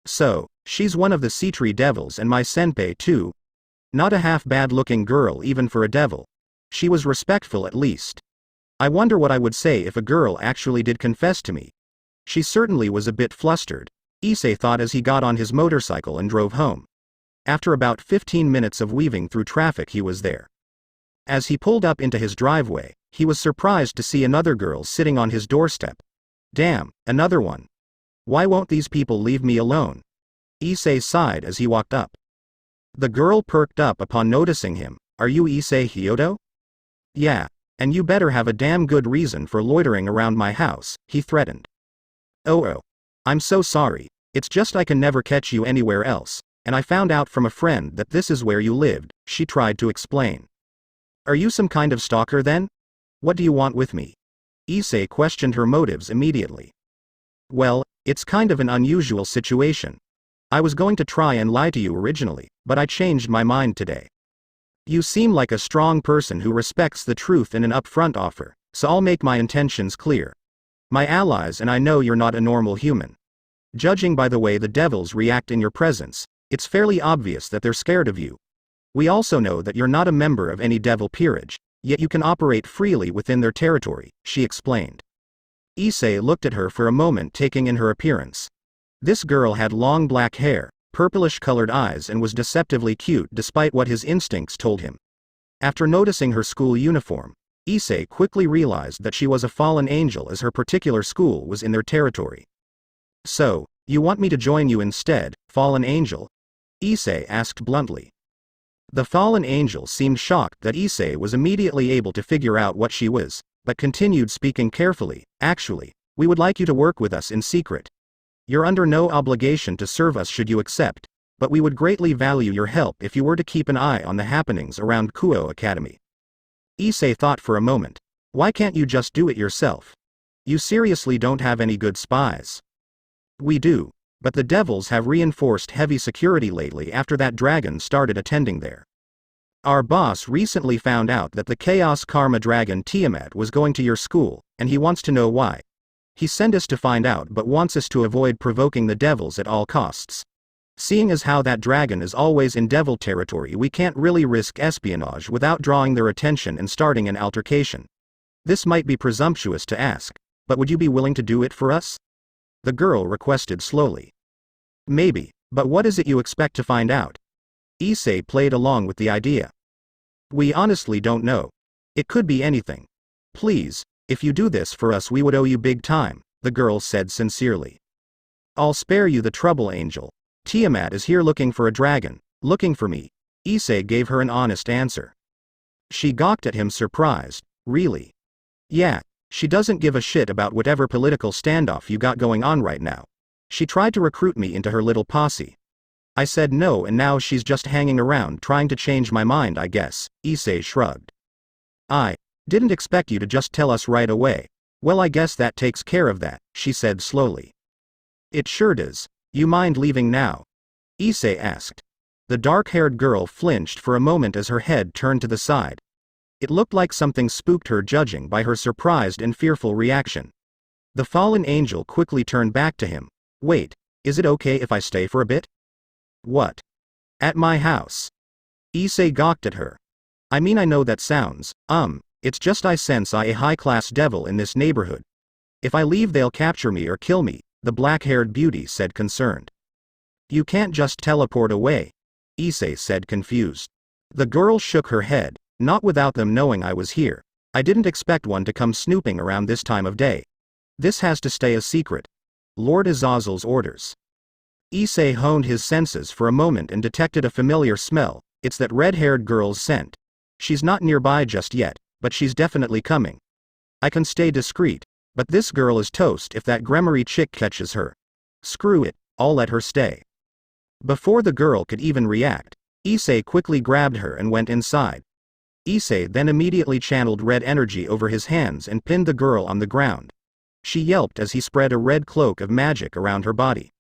So, she's one of the sea tree devils and my senpai too? Not a half bad looking girl even for a devil. She was respectful at least. I wonder what I would say if a girl actually did confess to me. She certainly was a bit flustered, Issei thought as he got on his motorcycle and drove home. After about 15 minutes of weaving through traffic, he was there. As he pulled up into his driveway, he was surprised to see another girl sitting on his doorstep. Damn, another one. Why won't these people leave me alone? Issei sighed as he walked up. The girl perked up upon noticing him. Are you Issei Hyodo? Yeah, and you better have a damn good reason for loitering around my house, he threatened. Oh, I'm so sorry, it's just I can never catch you anywhere else, and I found out from a friend that this is where you lived, she tried to explain. Are you some kind of stalker then? What do you want with me? Issei questioned her motives immediately. Well, it's kind of an unusual situation. I was going to try and lie to you originally, but I changed my mind today. You seem like a strong person who respects the truth in an upfront offer, so I'll make my intentions clear. My allies and I know you're not a normal human. Judging by the way the devils react in your presence, it's fairly obvious that they're scared of you. We also know that you're not a member of any devil peerage, yet you can operate freely within their territory, she explained. Issei looked at her for a moment, taking in her appearance. This girl had long black hair, purplish-colored eyes, and was deceptively cute despite what his instincts told him. After noticing her school uniform, Issei quickly realized that she was a fallen angel, as her particular school was in their territory. So, you want me to join you instead, fallen angel? Issei asked bluntly. The fallen angel seemed shocked that Issei was immediately able to figure out what she was, but continued speaking carefully. Actually, we would like you to work with us in secret. You're under no obligation to serve us should you accept, but we would greatly value your help if you were to keep an eye on the happenings around Kuo Academy. Issei thought for a moment. Why can't you just do it yourself? You seriously don't have any good spies? We do, but the devils have reinforced heavy security lately after that dragon started attending there. Our boss recently found out that the Chaos Karma Dragon Tiamat was going to your school, and he wants to know why. He sent us to find out but wants us to avoid provoking the devils at all costs. Seeing as how that dragon is always in devil territory, we can't really risk espionage without drawing their attention and starting an altercation. This might be presumptuous to ask, but would you be willing to do it for us? The girl requested slowly. Maybe, but what is it you expect to find out? Issei played along with the idea. We honestly don't know. It could be anything. Please, if you do this for us we would owe you big time, the girl said sincerely. I'll spare you the trouble, Angel. Tiamat is here looking for a dragon, looking for me. Issei gave her an honest answer. She gawked at him, surprised. Really? Yeah, she doesn't give a shit about whatever political standoff you got going on right now. She tried to recruit me into her little posse. I said no, and now she's just hanging around trying to change my mind, I guess, Issei shrugged. I didn't expect you to just tell us right away. Well, I guess that takes care of that, she said slowly. It sure does. You mind leaving now? Issei asked. The dark-haired girl flinched for a moment as her head turned to the side. It looked like something spooked her, judging by her surprised and fearful reaction. The fallen angel quickly turned back to him. Wait, is it okay if I stay for a bit? What? At my house? Issei gawked at her. I mean, I know that sounds, it's just I sense a high-class devil in this neighborhood. If I leave they'll capture me or kill me, the black-haired beauty said, concerned. You can't just teleport away, Issei said, confused. The girl shook her head. Not without them knowing I was here. I didn't expect one to come snooping around this time of day. This has to stay a secret. Lord Azazel's orders. Issei honed his senses for a moment and detected a familiar smell. It's that red-haired girl's scent. She's not nearby just yet, but she's definitely coming. I can stay discreet, but this girl is toast if that Gremory chick catches her. Screw it, I'll let her stay. Before the girl could even react, Issei quickly grabbed her and went inside. Issei then immediately channeled red energy over his hands and pinned the girl on the ground. She yelped as he spread a red cloak of magic around her body.